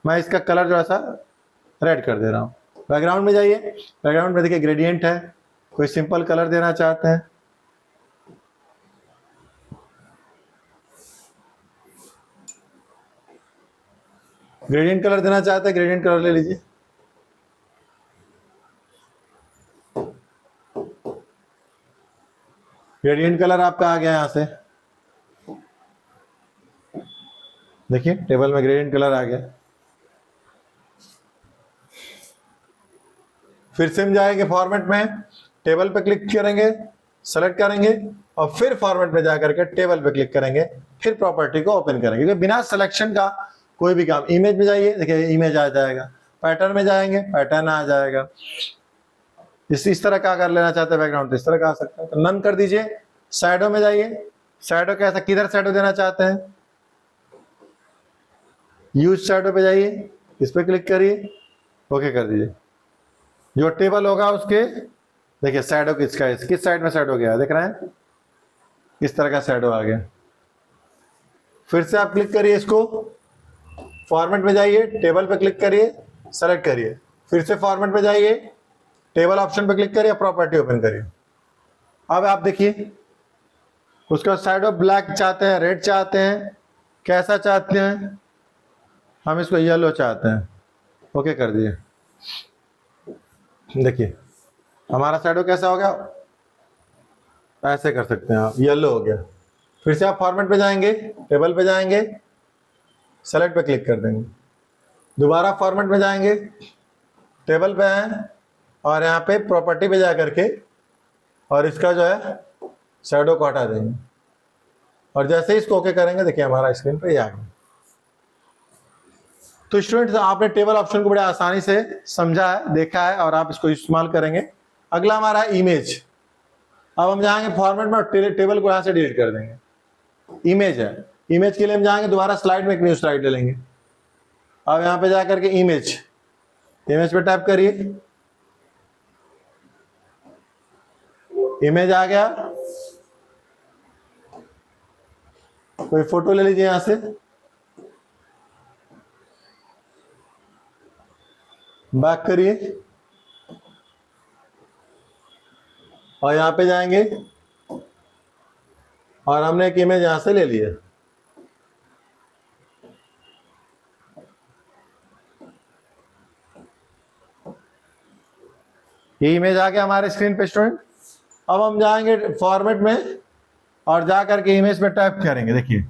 मैं इसका कलर जो है सा रेड कर दे रहा हूँ। बैकग्राउंड में जाइए, बैकग्राउंड में देखिए ग्रेडियंट है, कोई सिंपल कलर देना चाहते हैं, ग्रेडियंट कलर देना चाहते हैं, ग्रेडियंट कलर ले लीजिए। ग्रेडियंट कलर आपका आ गया यहां से, देखिए टेबल में ग्रेडियंट कलर आ गया। फिर से हम जाएंगे फॉर्मेट में, टेबल पे क्लिक करेंगे, सेलेक्ट करेंगे और फिर फॉर्मेट में जाकर के टेबल पे क्लिक करेंगे, फिर प्रॉपर्टी को ओपन करेंगे। क्योंकि बिना सिलेक्शन का कोई भी काम, इमेज में जाइए, देखिए इमेज आ जाएगा, पैटर्न में जाएंगे पैटर्न आ जाएगा। इस तरह का कर लेना चाहते हैं बैकग्राउंड तो इस तरह का आ सकता है, तो नन कर दीजिए। शैडो में जाइए, शैडो कैसा, किधर शैडो देना चाहते हैं, यूज शैडो पे जाइए, इस पे क्लिक करिए, ओके कर दीजिए। जो टेबल होगा उसके देखिए शैडो किसका है, किस साइड में शैडो गया देख रहे हैं, इस तरह का शैडो आ गया। फिर से आप क्लिक करिए, इसको फॉर्मेट में जाइए, टेबल पे क्लिक करिए, सेलेक्ट करिए, फिर से फॉर्मेट में जाइए, टेबल ऑप्शन पे क्लिक करिए, प्रॉपर्टी ओपन करिए। अब आप देखिए उसका शैडो ब्लैक चाहते हैं, रेड चाहते हैं, कैसा चाहते हैं, हम इसको येलो चाहते हैं, ओके कर दिए। देखिए हमारा शैडो कैसा हो गया, ऐसे कर सकते हैं आप, येलो हो गया। फिर से आप फॉर्मेट पे जाएंगे, टेबल पे जाएंगे, सेलेक्ट पे क्लिक कर देंगे, दोबारा फॉर्मेट में जाएंगे, टेबल पे आए और यहाँ पे प्रॉपर्टी पे जा करके और इसका जो है शैडो को हटा देंगे और जैसे ही इसको ओके करेंगे देखिए हमारा स्क्रीन पे ये आ गया। तो स्टूडेंट्स आपने टेबल ऑप्शन को बड़े आसानी से समझा है, देखा है और आप इसको इस्तेमाल करेंगे। अगला हमारा इमेज। अब हम जाएंगे फॉर्मेट में और टेबल को यहां से डिलीट कर देंगे। इमेज है, इमेज के लिए हम जाएंगे दोबारा स्लाइड में, एक न्यू स्लाइड ले लेंगे। अब यहां पे जाकर के इमेज, इमेज पे टैप करिए, इमेज आ गया, कोई फोटो ले लीजिए यहां से, बैक करिए और यहां पे जाएंगे और हमने एक इमेज यहां से ले लिया। ये इमेज आ गया हमारे स्क्रीन पे स्टूडेंट। अब हम जाएंगे फॉर्मेट में और जा करके इमेज पे टैप करेंगे। देखिए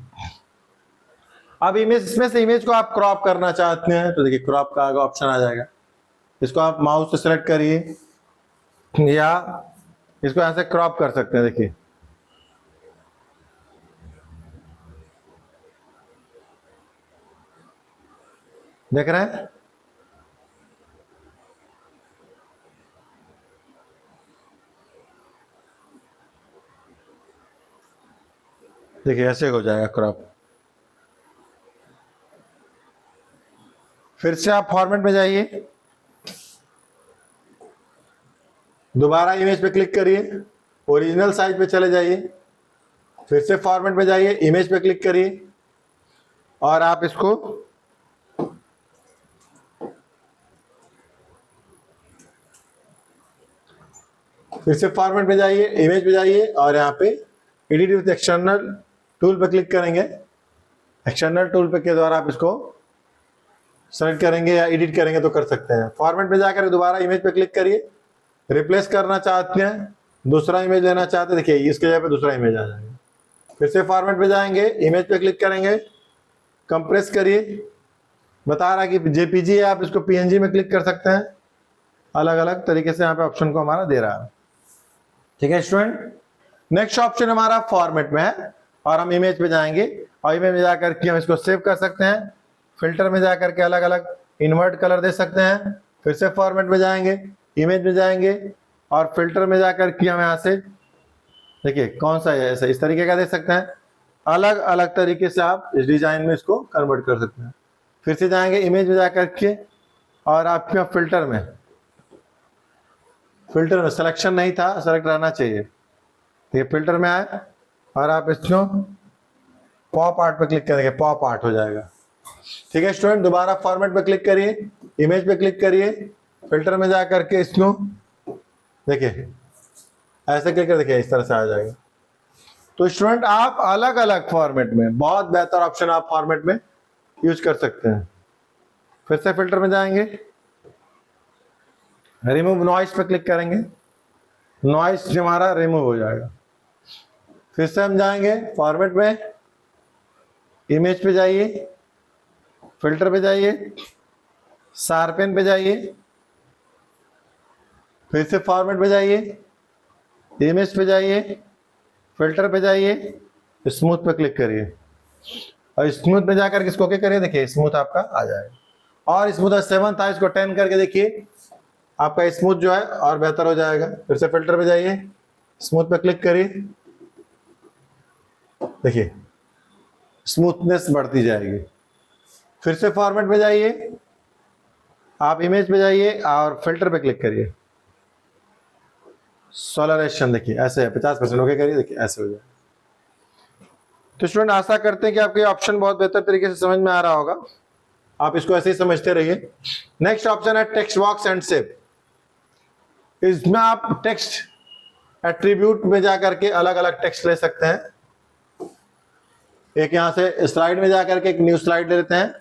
अब इमेज, इसमें से इमेज को आप क्रॉप करना चाहते हैं तो देखिए क्रॉप का ऑप्शन आ जाएगा, इसको आप माउस से सेलेक्ट करिए या इसको ऐसे क्रॉप कर सकते हैं। देखिए देख रहे हैं, देखिए ऐसे हो जाएगा क्रॉप। फिर से आप फॉर्मेट में जाइए, दोबारा इमेज पे क्लिक करिए, ओरिजिनल साइज पे चले जाइए, फिर से फॉर्मेट में जाइए, इमेज पे क्लिक करिए और आप इसको फिर से फॉर्मेट में जाइए, इमेज पे जाइए और यहाँ पे एडिट विथ एक्सटर्नल टूल पे क्लिक करेंगे। एक्सटर्नल टूल पे के द्वारा आप इसको सेलेक्ट करेंगे या एडिट करेंगे तो कर सकते हैं। फॉर्मेट पे जाकर दोबारा इमेज पे क्लिक करिए, रिप्लेस करना चाहते हैं, दूसरा इमेज लेना चाहते हैं, देखिए इसके जगह पे दूसरा इमेज आ जाएगा। फिर से फॉर्मेट पे जाएंगे, इमेज पे क्लिक करेंगे, कंप्रेस करिए, बता रहा है कि जेपीजी है, आप इसको पीएनजी में क्लिक कर सकते हैं। अलग अलग तरीके से यहाँ पे ऑप्शन को हमारा दे रहा है। ठीक है स्टूडेंट, नेक्स्ट ऑप्शन हमारा फॉर्मेट में है और हम इमेज पे जाएंगे और इमेज में जाकर के हम इसको सेव कर सकते हैं। फिल्टर में जाकर के अलग अलग इन्वर्ट कलर दे सकते हैं। फिर से फॉर्मेट में जाएंगे, इमेज में जाएंगे और फिल्टर में जाकर के हम यहाँ से देखिए कौन सा है, ऐसा इस तरीके का दे सकते हैं। अलग अलग तरीके से आप इस डिजाइन में इसको कन्वर्ट कर सकते हैं। फिर से जाएंगे इमेज में जाकर के और आपके फिल्टर में सिलेक्शन नहीं था, सेलेक्ट रहना चाहिए। ये फिल्टर में आए और आप इसको पॉप आर्ट पे क्लिक करेंगे, पॉप आर्ट हो जाएगा। ठीक है स्टूडेंट, दोबारा फॉर्मेट पे क्लिक करिए, इमेज पे क्लिक करिए, फिल्टर में जा करके इसको देखिए ऐसे क्लिक कर, देखिए इस तरह से आ जाएगा। तो स्टूडेंट आप अलग अलग फॉर्मेट में बहुत बेहतर ऑप्शन आप फॉर्मेट में यूज कर सकते हैं। फिर से फिल्टर में जाएंगे, रिमूव नॉइस पे क्लिक करेंगे, नॉइस हमारा रिमूव हो जाएगा। फिर से हम जाएंगे फॉर्मेट में, इमेज पे जाइए, फिल्टर पे जाइए, शार्पन पे जाइए, फिर से फॉर्मेट पे जाइए, इमेज पे जाइए, फिल्टर पे जाइए, स्मूथ पे क्लिक करिए और स्मूथ पे जाकर इसको क्या करिए, देखिए स्मूथ आपका आ जाएगा। और स्मूथ 7 था, इसको 10 करके देखिए, आपका स्मूथ जो है और बेहतर हो जाएगा। फिर से फिल्टर पे जाइए, स्मूथ पे क्लिक करिए, देखिए स्मूथनेस बढ़ती जाएगी। फिर से फॉर्मेट पे जाइए, आप इमेज पे जाइए और फिल्टर पे क्लिक करिए, सोलरेशन देखिए ऐसे है, 50% ओके करिए, देखिए ऐसे हो जाए। तो स्टूडेंट आशा करते हैं कि आपको ये ऑप्शन बहुत बेहतर तरीके से समझ में आ रहा होगा, आप इसको ऐसे ही समझते रहिए। नेक्स्ट ऑप्शन है टेक्स्ट बॉक्स एंड शेप। इसमें आप टेक्स्ट एट्रीब्यूट में जाकर के अलग अलग टेक्स्ट ले सकते हैं। एक यहां से स्लाइड में जाकर के एक न्यू स्लाइड ले लेते हैं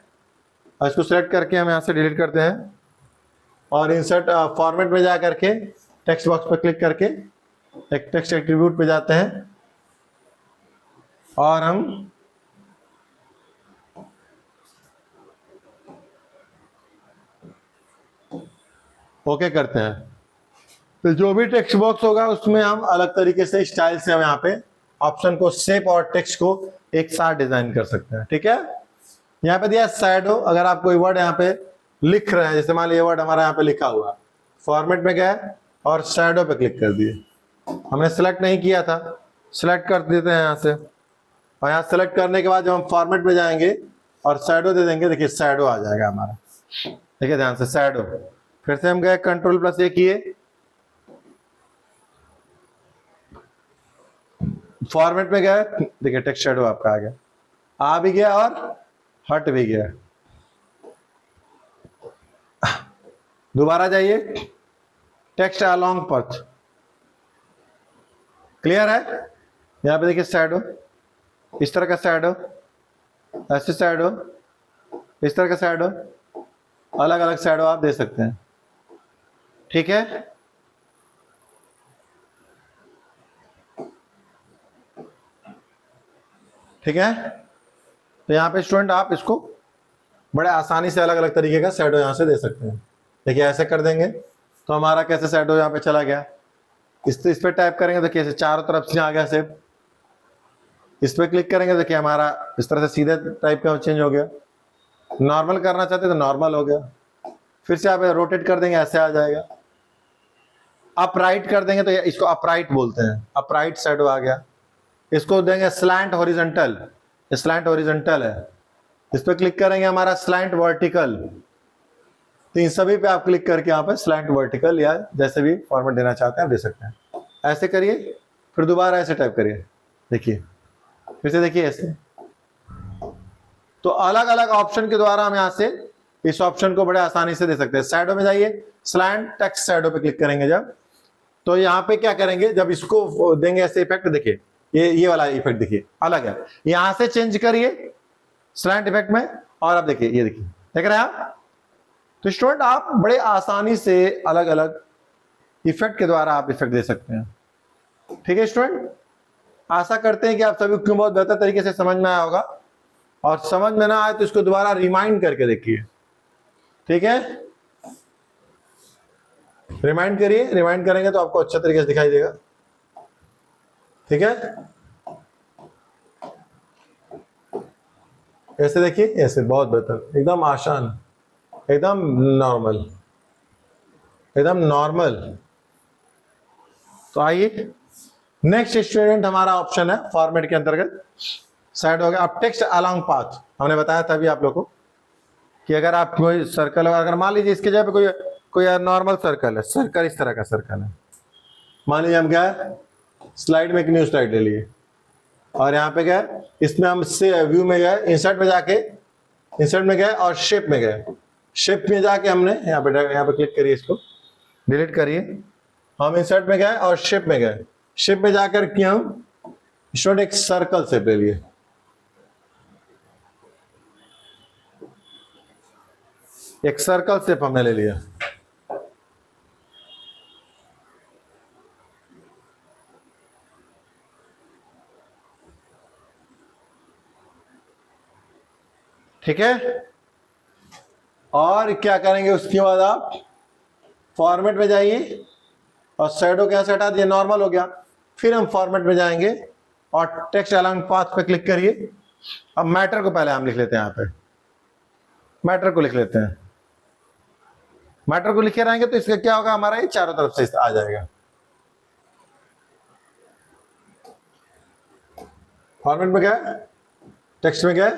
और इसको सेलेक्ट करके हम यहां से डिलीट करते हैं और इंसर्ट फॉर्मेट में जाकर के टेक्स्ट बॉक्स पर क्लिक करके एक टेक्स्ट एट्रीब्यूट पे जाते हैं और हम ओके करते हैं। तो जो भी टेक्स्ट बॉक्स होगा उसमें हम अलग तरीके से स्टाइल से हम यहाँ पे ऑप्शन को, शेप और टेक्स्ट को एक साथ डिजाइन कर सकते हैं। ठीक है, यहाँ पे दिया शैडो। अगर आप कोई वर्ड यहाँ पे लिख रहे हैं, जैसे मान लीजिए वर्ड हमारा यहाँ पे लिखा हुआ, फॉर्मेट में गए और शैडो पे क्लिक कर दिए, हमने सेलेक्ट नहीं किया था, सेलेक्ट कर देते हैं यहाँ से और यहाँ सेलेक्ट करने के बाद जब हम फॉर्मेट में जाएंगे और शैडो दे देंगे, देखिए शैडो आ जाएगा हमारा, देखिए ध्यान से शैडो। फिर से हम गए Ctrl+A किए, फॉर्मेट में गए, देखिए टेक्स्ट शैडो आपका आ गया, आ भी गया और हट भी गया। दोबारा जाइए, टेक्स्ट अलोंग पथ, क्लियर है। यहां पे देखिए शैडो, इस तरह का शैडो, ऐसे शैडो, इस तरह का शैडो, अलग अलग शैडो आप दे सकते हैं। ठीक है, ठीक है। तो यहाँ पे स्टूडेंट आप इसको बड़े आसानी से अलग अलग तरीके का शैडो यहाँ से दे सकते हैं। देखिए ऐसे कर देंगे तो हमारा कैसे शैडो यहाँ पे चला गया, इस पे टाइप करेंगे तो कैसे चारों तरफ से आ गया शेप, इस पे क्लिक करेंगे तो देखिए हमारा इस तरह से सीधे टाइप का चेंज हो गया। नॉर्मल करना चाहते तो नॉर्मल हो गया, फिर से आप रोटेट कर देंगे ऐसे आ जाएगा। अपराइट कर देंगे तो इसको अपराइट बोलते हैं, अपराइट शैडो आ गया। इसको देंगे स्लैंट हॉरिजॉन्टल, स्लैंट हॉरिजॉन्टल है, इस पर क्लिक करेंगे हमारा स्लैंट वर्टिकल। तो इन सभी पे आप क्लिक करके यहाँ पे स्लैंट वर्टिकल या जैसे भी फॉर्मेट देना चाहते हैं आप दे सकते हैं। ऐसे करिए, फिर दोबारा ऐसे टाइप करिए, देखिए फिर से देखिए ऐसे। तो अलग अलग ऑप्शन के द्वारा हम यहाँ से इस ऑप्शन को बड़े आसानी से दे सकते हैं। शैडो में जाइए, स्लैंट टेक्स्ट शैडो पे क्लिक करेंगे जब, तो यहाँ पे क्या करेंगे, जब इसको देंगे ऐसे इफेक्ट, देखिए ये वाला इफेक्ट देखिए अलग है, यहां से चेंज करिए स्लैंट इफेक्ट में और अब देखिए, ये देखिए, देख रहे हैं आप। तो स्टूडेंट आप बड़े आसानी से अलग अलग इफेक्ट के द्वारा आप इफेक्ट दे सकते हैं। ठीक है स्टूडेंट, आशा करते हैं कि आप सभी को बहुत बेहतर तरीके से समझ में आया होगा, और समझ में ना आए तो इसको दोबारा रिमाइंड करके देखिए। ठीक है, रिमाइंड करिए, रिमाइंड करेंगे तो आपको अच्छा तरीके से दिखाई देगा। ठीक है, ऐसे देखिए, ऐसे बहुत बेहतर, एकदम आसान, एकदम नॉर्मल, एकदम नॉर्मल। तो आइए नेक्स्ट स्टूडेंट हमारा ऑप्शन है फॉर्मेट के अंतर्गत साइड हो गया। अब टेक्स्ट अलोंग पाथ, हमने बताया था अभी आप लोगों को कि अगर आप कोई सर्कल, अगर मान लीजिए इसके जगह पे कोई नॉर्मल सर्कल है, सर्कल इस तरह का सर्कल है, मान लीजिए हम क्या स्लाइड में एक न्यू स्लाइड ले लिए और यहाँ पे गए, इसमें हम से व्यू में गए, इंसर्ट में जाके इंसर्ट में गए और शेप में गए, शेप में जाके हमने यहाँ पे क्लिक करिए, इसको डिलीट करिए, हम इंसर्ट में गए और शेप में गए, शेप में जाकर के हम स्टूडेंट एक सर्कल शेप ले लिए, एक सर्कल शेप हमने ले लिया। ठीक है। और क्या करेंगे उसके बाद आप फॉर्मेट में जाइए और शैडो कैसे हटा दिए, नॉर्मल हो गया। फिर हम फॉर्मेट में जाएंगे और टेक्स्ट अलाउंग पाथ पे क्लिक करिए। अब मैटर को पहले हम लिख लेते हैं, यहाँ पे मैटर को लिख लेते हैं। मैटर को लिखे रहेंगे तो इसका क्या होगा, हमारा ये चारों तरफ से आ जाएगा। फॉर्मेट में गए, टेक्स्ट में गए,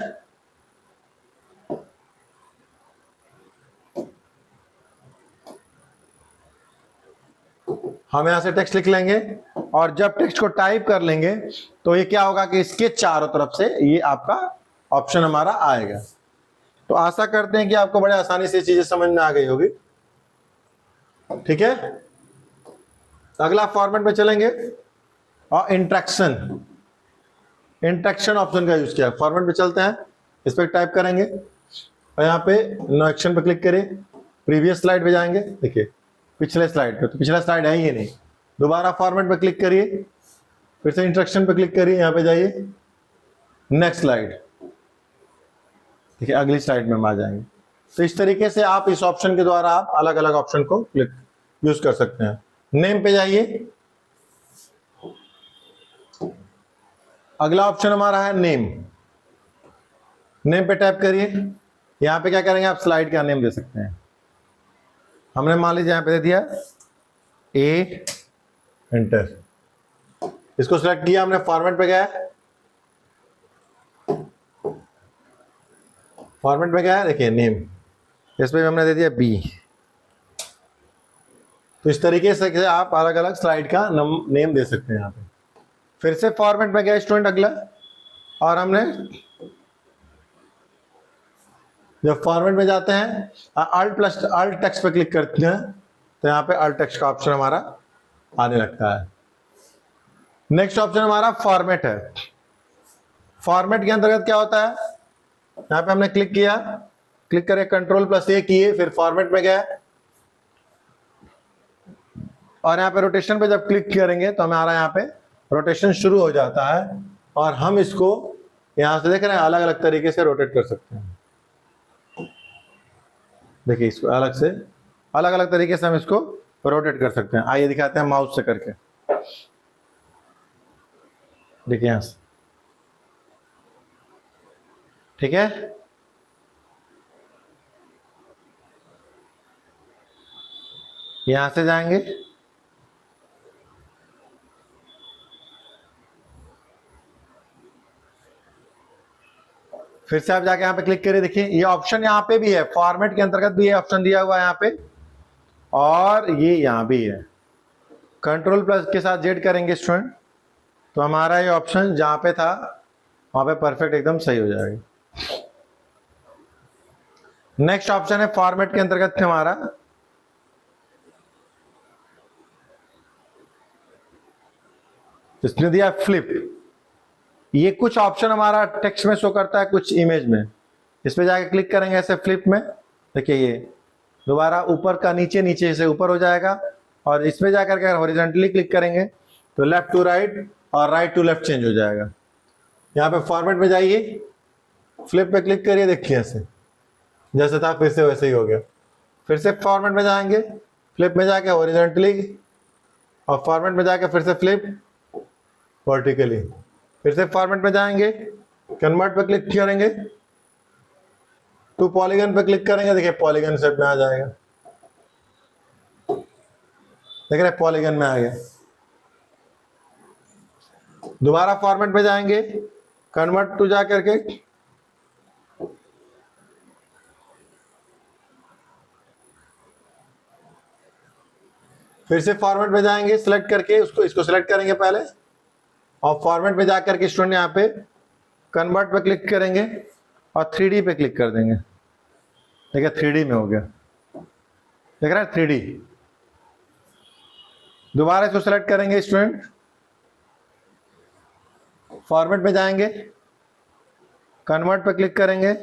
हम यहां से टेक्स्ट लिख लेंगे और जब टेक्स्ट को टाइप कर लेंगे तो ये क्या होगा कि इसके चारों तरफ से ये आपका ऑप्शन हमारा आएगा। तो आशा करते हैं कि आपको बड़े आसानी से चीजें समझ में आ गई होगी। ठीक है, अगला फॉर्मेट में चलेंगे और इंट्रैक्शन ऑप्शन का यूज किया। फॉर्मेट में चलते हैं, इस पर टाइप करेंगे और यहाँ पे नो एक्शन पे क्लिक करिए। प्रीवियस स्लाइड पे जाएंगे, देखिए पिछले स्लाइड पे, तो पिछला स्लाइड है ही नहीं। दोबारा फॉर्मेट पे क्लिक करिए, फिर से इंस्ट्रक्शन पे क्लिक करिए, यहाँ पे जाइए नेक्स्ट स्लाइड, देखिए अगली स्लाइड में हम आ जाएंगे। तो इस तरीके से आप इस ऑप्शन के द्वारा आप अलग अलग ऑप्शन को क्लिक यूज कर सकते हैं। नेम पे जाइए, अगला ऑप्शन हमारा है नेम। नेम पे टैप करिए, यहां पे क्या करेंगे, आप स्लाइड का नेम दे सकते हैं। हमने मान लीजिए यहां पे दे दिया ए, एंटर। इसको सिलेक्ट किया हमने, फॉर्मेट पे गया, फॉर्मेट में गया, देखिए नेम, इस पे हमने दे दिया बी। तो इस तरीके से आप अलग अलग स्लाइड का नेम दे सकते हैं। यहाँ पे फिर से फॉर्मेट में गया स्टूडेंट अगला, और हमने जब फॉर्मेट में जाते हैं अल्ट टेक्स्ट पे क्लिक करते हैं तो यहाँ पे अल्ट टेक्स्ट का ऑप्शन हमारा आने लगता है। नेक्स्ट ऑप्शन हमारा फॉर्मेट है। फॉर्मेट के अंतर्गत क्या होता है, यहाँ पे हमने क्लिक किया, क्लिक करके Ctrl+A किए, फिर फॉर्मेट में गए और यहाँ पे रोटेशन पे जब क्लिक करेंगे तो हमारा यहाँ पे रोटेशन शुरू हो जाता है और हम इसको यहाँ से देख रहे हैं अलग अलग तरीके से रोटेट कर सकते हैं। देखिए इसको अलग अलग तरीके से हम इसको रोटेट कर सकते हैं। आइए दिखाते हैं माउस से करके, देखिए यहाँ से, ठीक है। यहां से जाएंगे, फिर से आप जाके यहाँ पे क्लिक करिए, देखिए ये ऑप्शन यहाँ पे भी है, फॉर्मेट के अंतर्गत भी ये ऑप्शन दिया हुआ है यहाँ पे, और ये यहाँ भी है। Ctrl+ के साथ जेड करेंगे स्टूडेंट तो हमारा ये ऑप्शन जहां पे था वहां पे परफेक्ट एकदम सही हो जाएगा। नेक्स्ट ऑप्शन है फॉर्मेट के अंतर्गत हमारा इसने दिया फ्लिप। ये कुछ ऑप्शन हमारा टेक्स्ट में शो करता है, कुछ इमेज में। इस पे जाके क्लिक करेंगे ऐसे फ्लिप में, देखिए ये दोबारा ऊपर का नीचे, नीचे से ऊपर हो जाएगा। और इसमें जाकर के हॉरिजॉन्टली क्लिक करेंगे तो लेफ्ट टू राइट और राइट टू लेफ्ट चेंज हो जाएगा। यहाँ पे फॉर्मेट में जाइए, फ्लिप पे क्लिक करिए, देखिए ऐसे जैसे था फिर से वैसे ही हो गया। फिर से फॉर्मेट में जाएंगे, फ्लिप में जाके हॉरिजॉन्टली, और फॉर्मेट में जाके फिर से फ्लिप वर्टिकली। फिर से फॉर्मेट में जाएंगे, कन्वर्ट पे क्लिक करेंगे, टू पॉलीगन पे क्लिक करेंगे, देखिए पॉलीगन शेप में आ जाएगा, देख रहे पॉलीगन में आ गया। दोबारा फॉर्मेट में जाएंगे, कन्वर्ट टू जा करके फिर से फॉर्मेट में जाएंगे, सिलेक्ट करके इसको सिलेक्ट करेंगे पहले, और फॉर्मेट में जाकर के स्टूडेंट यहाँ पे कन्वर्ट पे क्लिक करेंगे और 3D पे क्लिक कर देंगे, देखिए 3D में हो गया, देख रहे हैं 3D। दोबारा इसको सिलेक्ट करेंगे स्टूडेंट, फॉर्मेट में जाएंगे, कन्वर्ट पे क्लिक करेंगे,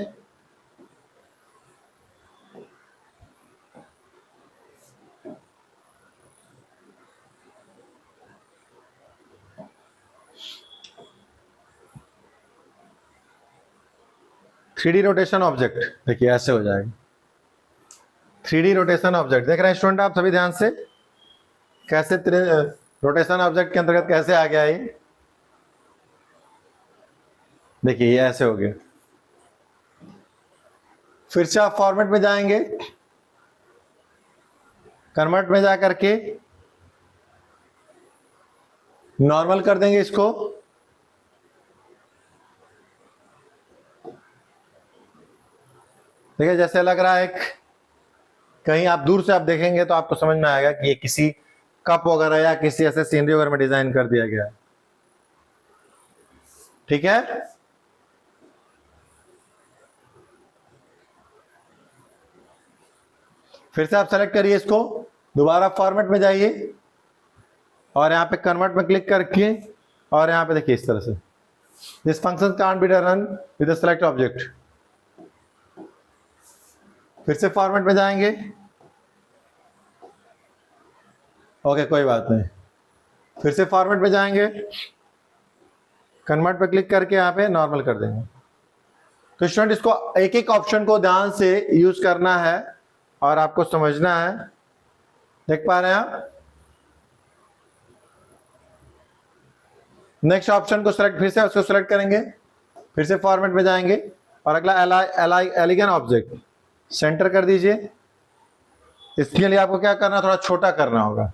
3D रोटेशन ऑब्जेक्ट, देखिए ऐसे हो जाएगा 3D रोटेशन ऑब्जेक्ट। देख रहे हैं स्टूडेंट आप सभी ध्यान से, कैसे रोटेशन ऑब्जेक्ट के अंतर्गत कैसे आ गया ये, देखिए ये ऐसे हो गया। फिर से आप फॉर्मेट में जाएंगे, कन्वर्ट में जा करके नॉर्मल कर देंगे इसको, देखिए जैसे लग रहा है कहीं आप दूर से आप देखेंगे तो आपको समझ में आएगा कि ये किसी कप वगैरह या किसी ऐसे सीनरी वगैरह में डिजाइन कर दिया गया है। ठीक है, फिर से आप सेलेक्ट करिए इसको, दोबारा फॉर्मेट में जाइए और यहां पे कन्वर्ट में क्लिक करके और यहां पे देखिए इस तरह से this function can't be run with select object. फिर से फॉर्मेट में जाएंगे, ओके कोई बात नहीं, फिर से फॉर्मेट में जाएंगे, कन्वर्ट पे क्लिक करके यहाँ पे नॉर्मल कर देंगे। तो स्टूडेंट इसको एक एक ऑप्शन को ध्यान से यूज करना है और आपको समझना है। देख पा रहे हैं आप, नेक्स्ट ऑप्शन को सिलेक्ट, फिर से उसको सिलेक्ट करेंगे, फिर से फॉर्मेट में जाएंगे और अगला एलिगन ऑब्जेक्ट सेंटर कर दीजिए। इसके लिए आपको क्या करना, थोड़ा छोटा करना होगा।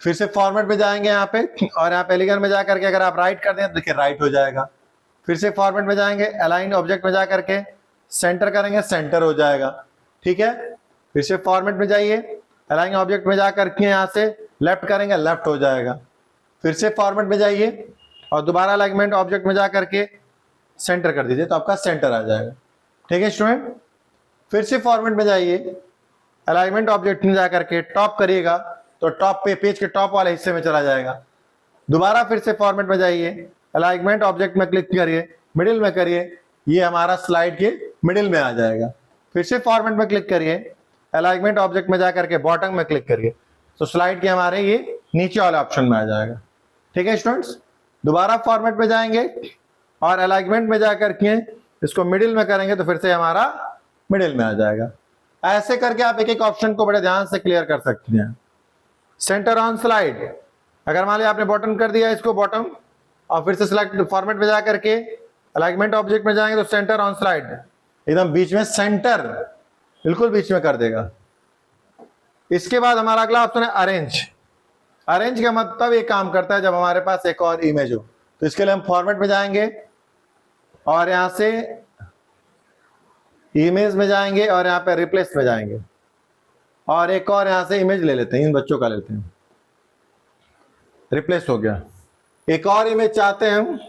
फिर से फॉर्मेट में जाएंगे यहाँ पे और यहाँ पे एलिगन में जाकर के अगर आप राइट कर दें तो देखिए राइट हो जाएगा। फिर से फॉर्मेट में जाएंगे, अलाइन ऑब्जेक्ट में जाकर के सेंटर करेंगे, सेंटर हो जाएगा। ठीक है, फिर से फॉर्मेट में जाइए, अलाइन ऑब्जेक्ट में जाकर के यहाँ से लेफ्ट करेंगे, लेफ्ट हो जाएगा। फिर से फॉर्मेट में जाइए और दोबारा अलाइनमेंट ऑब्जेक्ट में जाकर के सेंटर कर दीजिए तो आपका सेंटर आ जाएगा। ठीक है स्टूडेंट, फिर से फॉर्मेट में जाइए, अलाइनमेंट ऑब्जेक्ट में जाकर के टॉप करिएगा तो टॉप पे पेज के टॉप वाले हिस्से में चला जाएगा। दोबारा फिर से फॉर्मेट में जाइए, अलाइनमेंट ऑब्जेक्ट में क्लिक करिए, मिडिल में करिए, ये हमारा स्लाइड के मिडिल में आ जाएगा। फिर से फॉर्मेट में क्लिक करिए, अलाइनमेंट ऑब्जेक्ट में जाकर के बॉटम में क्लिक करिए तो स्लाइड के हमारे ये नीचे वाले ऑप्शन में आ जाएगा। ठीक है स्टूडेंट्स, दोबारा फॉर्मेट में जाएंगे और अलाइनमेंट में जाकर के इसको मिडिल में करेंगे तो फिर से हमारा मिडिल में आ जाएगा। ऐसे करके आप एक एक ऑप्शन को बड़े ध्यान से क्लियर कर सकते हैं। सेंटर ऑन स्लाइड, अगर मान लिया आपने बॉटम कर दिया इसको बॉटम और फिर से सिलेक्ट फॉर्मेट में जाकर के अलाइनमेंट ऑब्जेक्ट में जाएंगे तो सेंटर ऑन स्लाइड एकदम बीच में, सेंटर बिल्कुल बीच में कर देगा। इसके बाद हमारा अगला ऑप्शन है अरेंज। अरेंज का मतलब ये काम करता है जब हमारे पास एक और इमेज हो, तो इसके लिए हम फॉर्मेट में जाएंगे और यहां से इमेज में जाएंगे और यहां पे रिप्लेस में जाएंगे और एक और यहां से इमेज ले लेते हैं, इन बच्चों का लेते हैं, रिप्लेस हो गया। एक और इमेज चाहते हैं हम,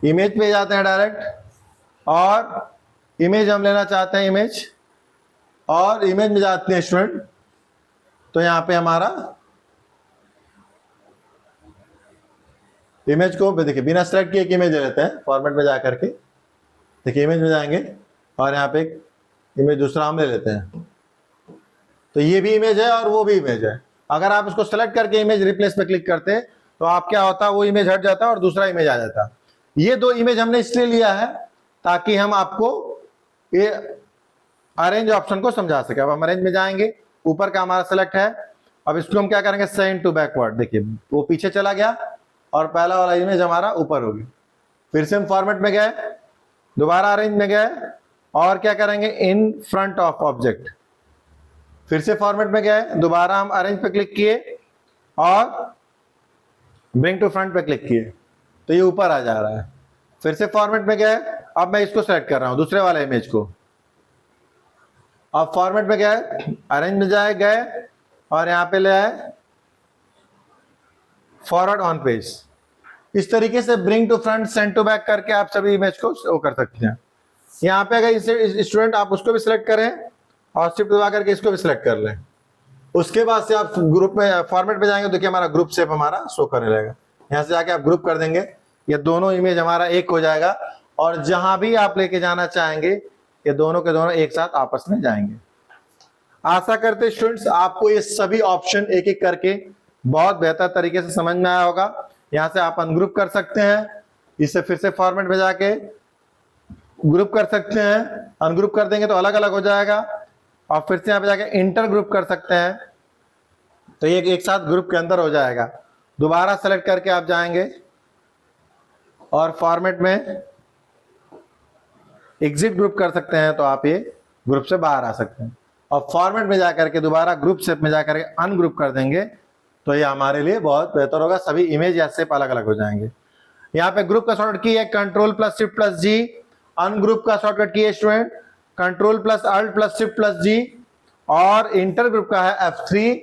इमेज पे जाते हैं डायरेक्ट और इमेज हम लेना चाहते हैं, इमेज, और इमेज में जाते हैं स्टूडेंट तो यहां पे हमारा इमेज को देखिए बिना सेलेक्ट किए एक इमेज ले लेते हैं फॉर्मेट में जाकर के, देखिए इमेज में जाएंगे और यहाँ पे एक इमेज दूसरा हम ले लेते हैं तो ये भी इमेज है और वो भी इमेज है। अगर आप इसको सेलेक्ट करके इमेज रिप्लेस पे क्लिक करते हैं तो आप क्या होता है, वो इमेज हट जाता है और दूसरा इमेज आ जाता है। ये दो इमेज हमने इसलिए लिया है ताकि हम आपको ये अरेंज ऑप्शन को समझा सके। अब हम अरेंज में जाएंगे, ऊपर का हमारा सेलेक्ट है, अब इसको हम क्या करेंगे, सेंड टू बैकवर्ड, देखिए वो पीछे चला गया और पहला वाला इमेज हमारा ऊपर हो गया। फिर से हम फॉर्मेट में गए, दोबारा अरेंज में गए और क्या करेंगे, इन फ्रंट ऑफ ऑब्जेक्ट, फिर से फॉर्मेट में गए, दोबारा हम अरेंज पे क्लिक किए और ब्रिंग टू फ्रंट पे क्लिक किए तो ये ऊपर आ जा रहा है। फिर से फॉर्मेट में गए, अब मैं इसको सेलेक्ट कर रहा हूं दूसरे वाले इमेज को, अब फॉर्मेट में गए, अरेंज में जाए गए और यहां पे ले आए फॉरवर्ड ऑन पेज। इस तरीके से bring to front, send to back करके आप सभी इमेज को शो कर सकते हैं। यहाँ पे अगर स्टूडेंट आप उसको भी सिलेक्ट करें और शिफ्ट दबा करके इसको भी सिलेक्ट कर लें, उसके बाद से आप ग्रुप में फॉर्मेट पे जाएंगे तो देखिए हमारा ग्रुप शेप हमारा शो करने लगेगा। यहाँ से जाके आप ग्रुप कर देंगे, ये दोनों इमेज हमारा एक हो जाएगा और जहां भी आप लेके जाना चाहेंगे ये दोनों के दोनों एक साथ आपस में जाएंगे। आशा करते स्टूडेंट्स आपको ये सभी ऑप्शन एक एक करके बहुत बेहतर तरीके से समझ में आया होगा। यहां से आप अनग्रुप कर सकते हैं, इसे फिर से फॉर्मेट में जाके ग्रुप कर सकते हैं, अनग्रुप कर देंगे तो अलग अलग हो जाएगा, और फिर से यहां पे जाके इंटर ग्रुप कर सकते हैं तो ये एक साथ ग्रुप के अंदर हो जाएगा। दोबारा सेलेक्ट करके आप जाएंगे और फॉर्मेट में एग्जिट ग्रुप कर सकते हैं तो आप ये ग्रुप से बाहर आ सकते हैं, और फॉर्मेट में जाकर के दोबारा ग्रुप शेप में जाकर के अनग्रुप कर देंगे तो ये हमारे लिए बहुत बेहतर होगा। सभी इमेज या शेप अलग अलग हो जाएंगे। यहाँ पे ग्रुप का शॉर्टकट की है control plus shift plus G, ungroup का शॉर्टकट की है student control plus alt plus shift plus G, और इंटर ग्रुप का है F3,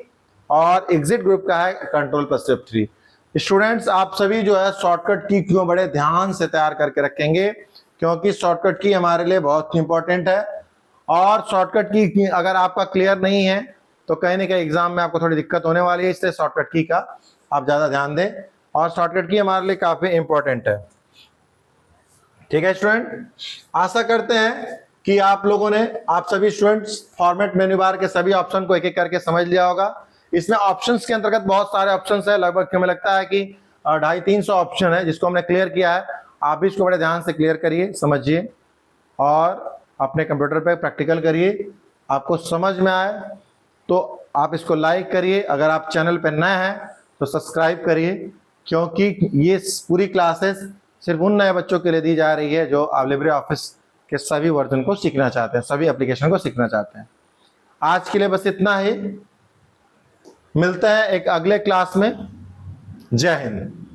और एग्जिट ग्रुप का है कंट्रोल प्लस F3। स्टूडेंट्स आप सभी जो है शॉर्टकट की क्यों बड़े ध्यान से तैयार करके रखेंगे, क्योंकि शॉर्टकट की हमारे लिए बहुत इंपॉर्टेंट है, और शॉर्टकट की अगर आपका क्लियर नहीं है तो कहीं ना कहीं एग्जाम में आपको थोड़ी दिक्कत होने वाली है, इसलिए शॉर्टकट की का आप ज्यादा ध्यान दें, और शॉर्टकट की हमारे लिए काफी इंपॉर्टेंट है। ठीक है स्टूडेंट, आशा करते हैं कि आप लोगों ने, आप सभी स्टूडेंट्स फॉर्मेट मेन्यू बार के सभी ऑप्शन को एक एक करके समझ लिया होगा। इसमें ऑप्शंस के अंतर्गत बहुत सारे ऑप्शंस है, लगभग हमें लगता है कि 250-300 ऑप्शन है जिसको हमने क्लियर किया है। आप भी इसको बड़े ध्यान से क्लियर करिए, समझिए, और अपने कंप्यूटर पे प्रैक्टिकल करिए। आपको समझ में आए तो आप इसको लाइक करिए, अगर आप चैनल पे नए हैं तो सब्सक्राइब करिए, क्योंकि ये पूरी क्लासेस सिर्फ उन नए बच्चों के लिए दी जा रही है जो आप लिब्रे ऑफिस के सभी वर्जन को सीखना चाहते हैं, सभी एप्लीकेशन को सीखना चाहते हैं। आज के लिए बस इतना ही, मिलते हैं एक अगले क्लास में। जय हिंद।